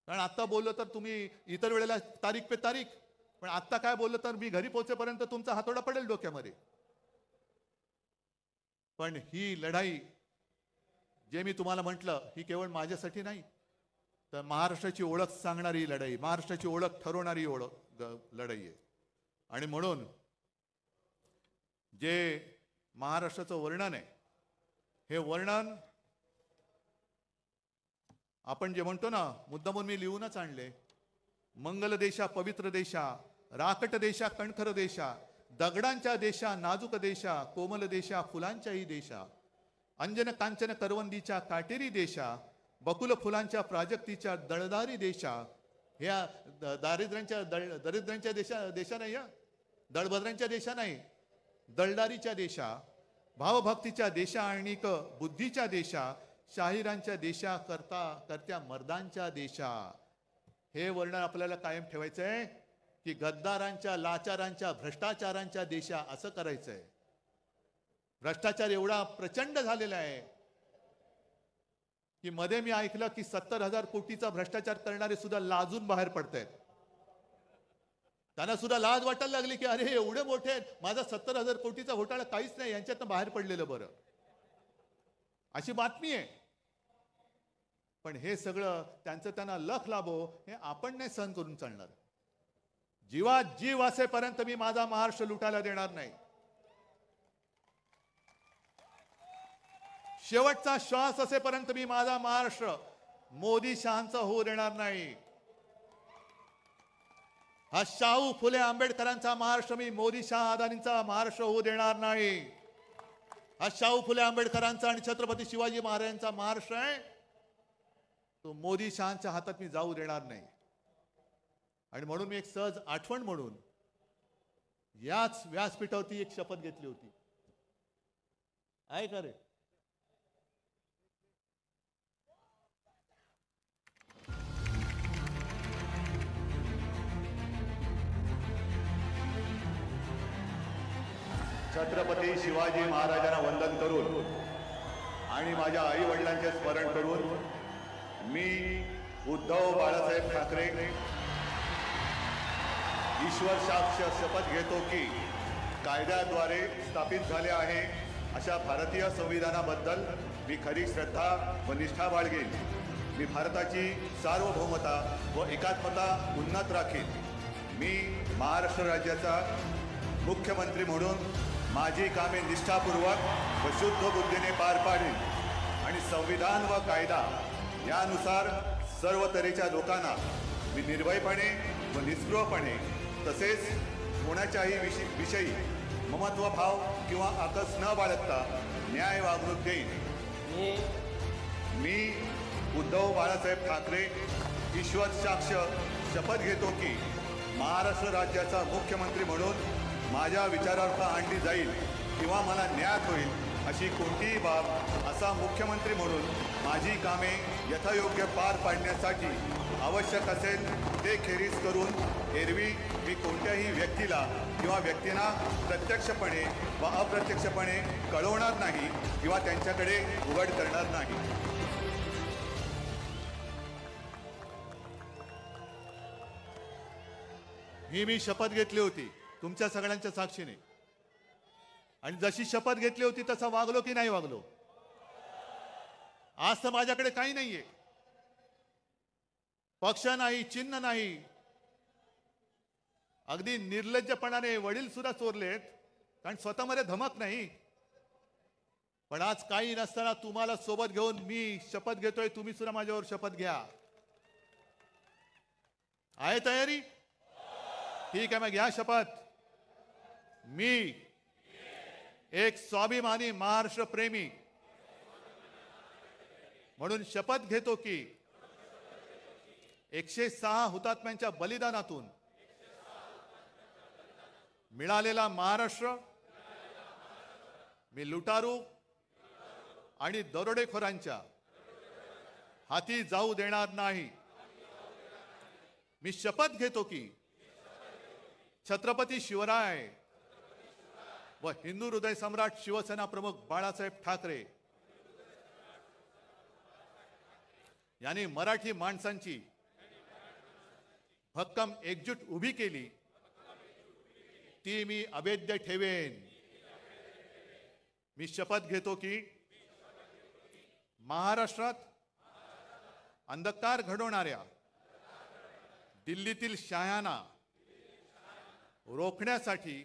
कारण आता बोललो तर तुम्ही इतर वेळेला तारीख पे तारीख, पण आता काय बोललो तर मी घरी पोहोचेपर्यंत तुमचा हातोडा पडेल डोक्यामध्ये. पण ही लढाई जे मी तुम्हाला म्हटलं ही केवळ माझ्यासाठी नाही, तर महाराष्ट्राची ओळख सांगणारी लढाई, महाराष्ट्राची ओळख ठरवणारी लढाई आहे. आणि म्हणून जे महाराष्ट्राचं वर्णन आहे हे वर्णन आपण जे म्हणतो ना, मुद्दामून मी लिहूनच आणले. मंगल देशा पवित्र देशा, राकट देशा कणखर देशा, दगडांच्या देशा नाजूक देशा, कोमल देशा फुलांच्याही देशा, अंजन कांचन करवंदीच्या काटेरी देशा, बकुल फुलांच्या प्राजक्तीच्या दळदारी देशा, ह्या दरिद्रांच्या देशा नाही, या दळभद्रांच्या देशा नाही, दळदारीच्या देशा, भावभक्तीच्या देशा आणि बुद्धीच्या देशा, शाहिरांच्या देशा, करत्या मर्दांच्या देशा. हे वर्णन आपल्याला कायम ठेवायचं आहे की गद्दारांच्या, लाचारांच्या, भ्रष्टाचारांच्या देशा असं करायचंय. भ्रष्टाचार एवढा प्रचंड झालेला आहे की मध्ये मी ऐकलं की 70,000 कोटीचा भ्रष्टाचार करणारे सुद्धा लाजून बाहेर पडतायत. त्यांना सुद्धा लाज वाटायला लागली की अरे हे एवढे मोठे आहेत, माझा 70,000 कोटीचा घोटाळा काहीच नाही, यांच्यातनं बाहेर पडलेलं बरं, अशी बातमी आहे. पण हे सगळं त्यांना लख लाभो हे आपण नाही सहन करून चालणार. जीवात जीव असेपर्यंत मी माझा महाराष्ट्र लुटायला देणार नाही. शेवटचा श्वास असेपर्यंत मी माझा महाराष्ट्र मोदी शहांचा होऊ देणार नाही. हा शाहू फुले आंबेडकरांचा महाराष्ट्र मी मोदी शाह अदानींचा महाराष्ट्र होऊ देणार नाही. हा शाहू फुले आंबेडकरांचा आणि छत्रपती शिवाजी महाराजांचा महाराष्ट्र आहे, तो मोदी शहांच्या हातात मी जाऊ देणार नाही. आणि म्हणून मी एक सहज आठवण म्हणून याच व्यासपीठावरती एक शपथ घेतली होती. आहे का रे? छत्रपती शिवाजी महाराजांना वंदन करून आणि माझ्या आई वडिलांचे स्मरण करून मी उद्धव बाळासाहेब ठाकरे ईश्वर साक्ष शपथ घेतो की कायद्याद्वारे स्थापित झाले आहे अशा भारतीय संविधानाबद्दल मी खरी श्रद्धा व निष्ठा बाळगेन. मी भारताची सार्वभौमता व एकात्मता उन्नत राखीन. मी महाराष्ट्र राज्याचा मुख्यमंत्री म्हणून माझी कामे निष्ठापूर्वक व शुद्ध बुद्धीने पार पाडीन आणि संविधान व कायदा यानुसार सर्व तऱ्हेच्या लोकांना मी निर्भयपणे व निस्पृहपणे तसेच कोणाच्याही विषयी ममत्वभाव किंवा आकस न बाळगता न्याय वागणूक देईन. मी उद्धव बाळासाहेब ठाकरे ईश्वर साक्ष शपथ घेतो की महाराष्ट्र राज्याचा मुख्यमंत्री म्हणून माझ्या विचारार्थ आणली जाईल किंवा मला ज्ञात होईल अशी कोणतीही बाब असा मुख्यमंत्री म्हणून माझी कामे यथायोग्य पार पाडण्यासाठी आवश्यक असेल ते खेरीज करून एरवी मी कोणत्याही व्यक्तीला किंवा व्यक्तींना प्रत्यक्षपणे व अप्रत्यक्षपणे कळवणार नाही किंवा त्यांच्याकडे उघड करणार नाही. ही मी शपथ घेतली होती तुमच्या सगळ्यांच्या साक्षीने, आणि जशी शपथ घेतली होती तसा वागलो की नाही वागलो? आज तर माझ्याकडे काही नाहीये, पक्ष नाही, चिन्ह नाही, अगदी निर्लज्जपणाने वडील सुद्धा चोरलेत कारण स्वतःमध्ये धमक नाही. पण आज काही नसताना तुम्हाला सोबत घेऊन मी शपथ घेतोय, तुम्ही सुद्धा माझ्यावर शपथ घ्या. आहे तयारी? ठीक आहे, मग घ्या शपथ. मी एक स्वाभिमानी महाराष्ट्र प्रेमी म्हणून शपथ घेतो की 106 हुतात्म्यांच्या बलिदानातून मिळालेला महाराष्ट्र मी लुटारू आणि दरोडेखोरांच्या हाती जाऊ देणार नाही. मी शपथ घेतो की छत्रपती शिवराय व हिंदू हृदय सम्राट शिवसेना प्रमुख बाळासाहेब ठाकरे यांनी मराठी माणसांची भक्कम एकजूट उभी केली ती मी अभेद्य ठेवेन. मी शपथ घेतो की महाराष्ट्रात अंधकार घडवणाऱ्या दिल्लीतील शाह्यांना रोखण्यासाठी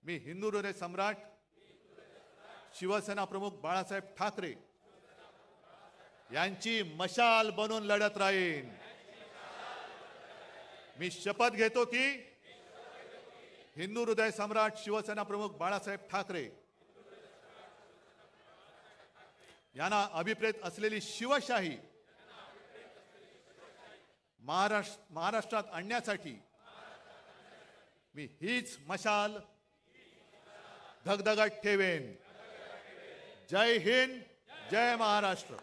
मी हिंदू हृदय सम्राट शिवसेना प्रमुख बाळासाहेब ठाकरे यांची मशाल बनून लढत राहीन. मी शपथ घेतो की हिंदू हृदय सम्राट शिवसेना प्रमुख बाळासाहेब ठाकरे यांना अभिप्रेत असलेली शिवशाही महाराष्ट्रात आणण्यासाठी मी हीच मशाल धगधगत ठेवेन. जय हिंद, जय महाराष्ट्र.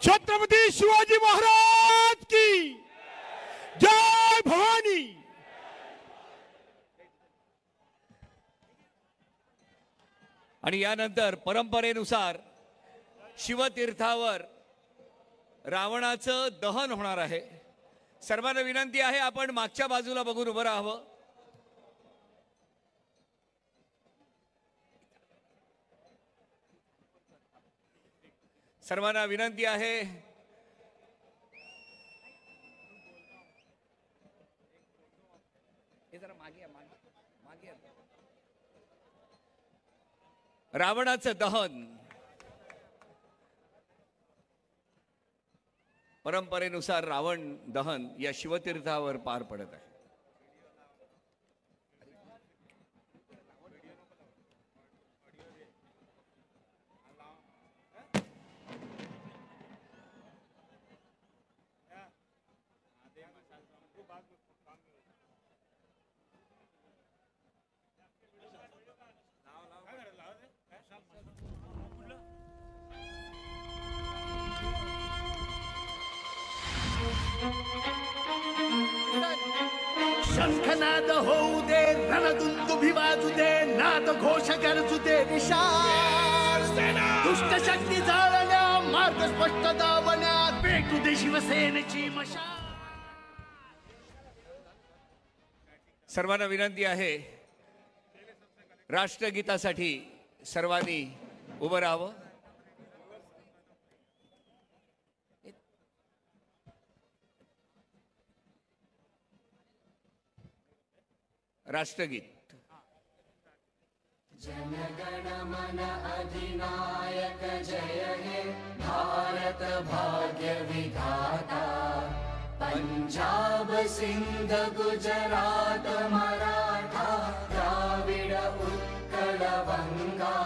छत्रपती शिवाजी महाराज की जय. भवानी. आणि यानंतर परंपरेनुसार शिवतीर्थावर रावणाचं दहन होणार आहे. सर्वांना विनंती आहे आपण मागच्या बाजूला बघून उभं राहावं. सर्वांना विनंती आहे रावणाचं दहन परंपरेनुसार रावण दहन या शिवतीर्थावर पार पडत आहे. शंखनाद होऊ दे, रणदुंदुभी वाजू दे, नाद घोष गरजू दे विशाल. दुष्ट शक्ती जाळण्या, मार्ग स्पष्ट दावण्या, पेटू दे शिवसेनेची मशाल. सर्वांना विनंती आहे राष्ट्रगीतासाठी सर्वांनी उभं राहावं. राष्ट्रगीत. जनगण मन अधिनायक जय हे भारत भाग्य विधाता. पंजाब सिंध गुजरात मराठा द्राविड उत्कल बंगा.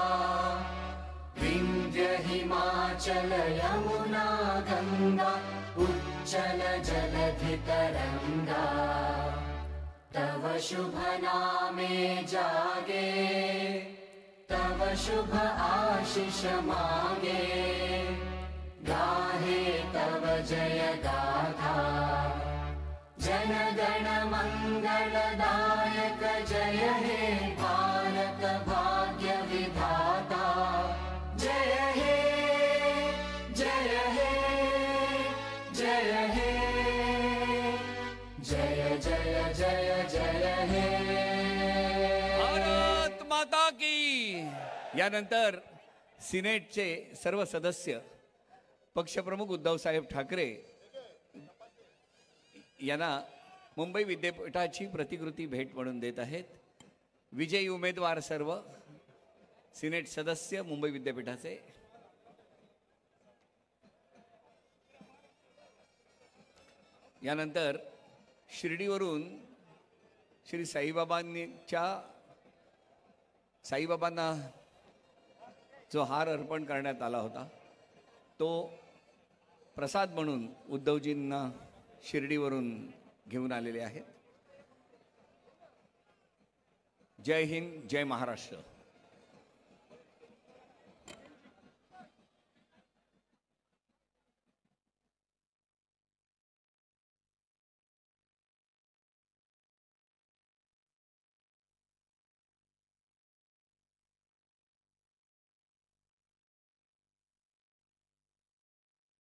विंध्य हिमाचल यमुना गंगा उच्चल जलधि तरंगा. तव शुभ नामे जागे, तव शुभ आशीष मागे. गाहे तव जय गाथा. जनगण मंगलदायक जय हे भारत भाग्य विधाता. जय हे, जय हे, जय हे, जय जय जय जय हे. भारत माता की. यानंतर सिनेटचे सर्व सदस्य पक्षप्रमुख उद्धवसाहेब ठाकरे यांना मुंबई विद्यापीठाची प्रतिकृती भेट म्हणून देत आहेत. विजयी उमेदवार सर्व सिनेट सदस्य मुंबई विद्यापीठाचे. यानंतर शिर्डीवरून श्री साईबाबांना जो हार अर्पण करण्यात आला होता तो प्रसाद म्हणून उद्धवजींना शिर्डीवरून घेऊन आलेले आहेत. जय हिंद, जय महाराष्ट्र.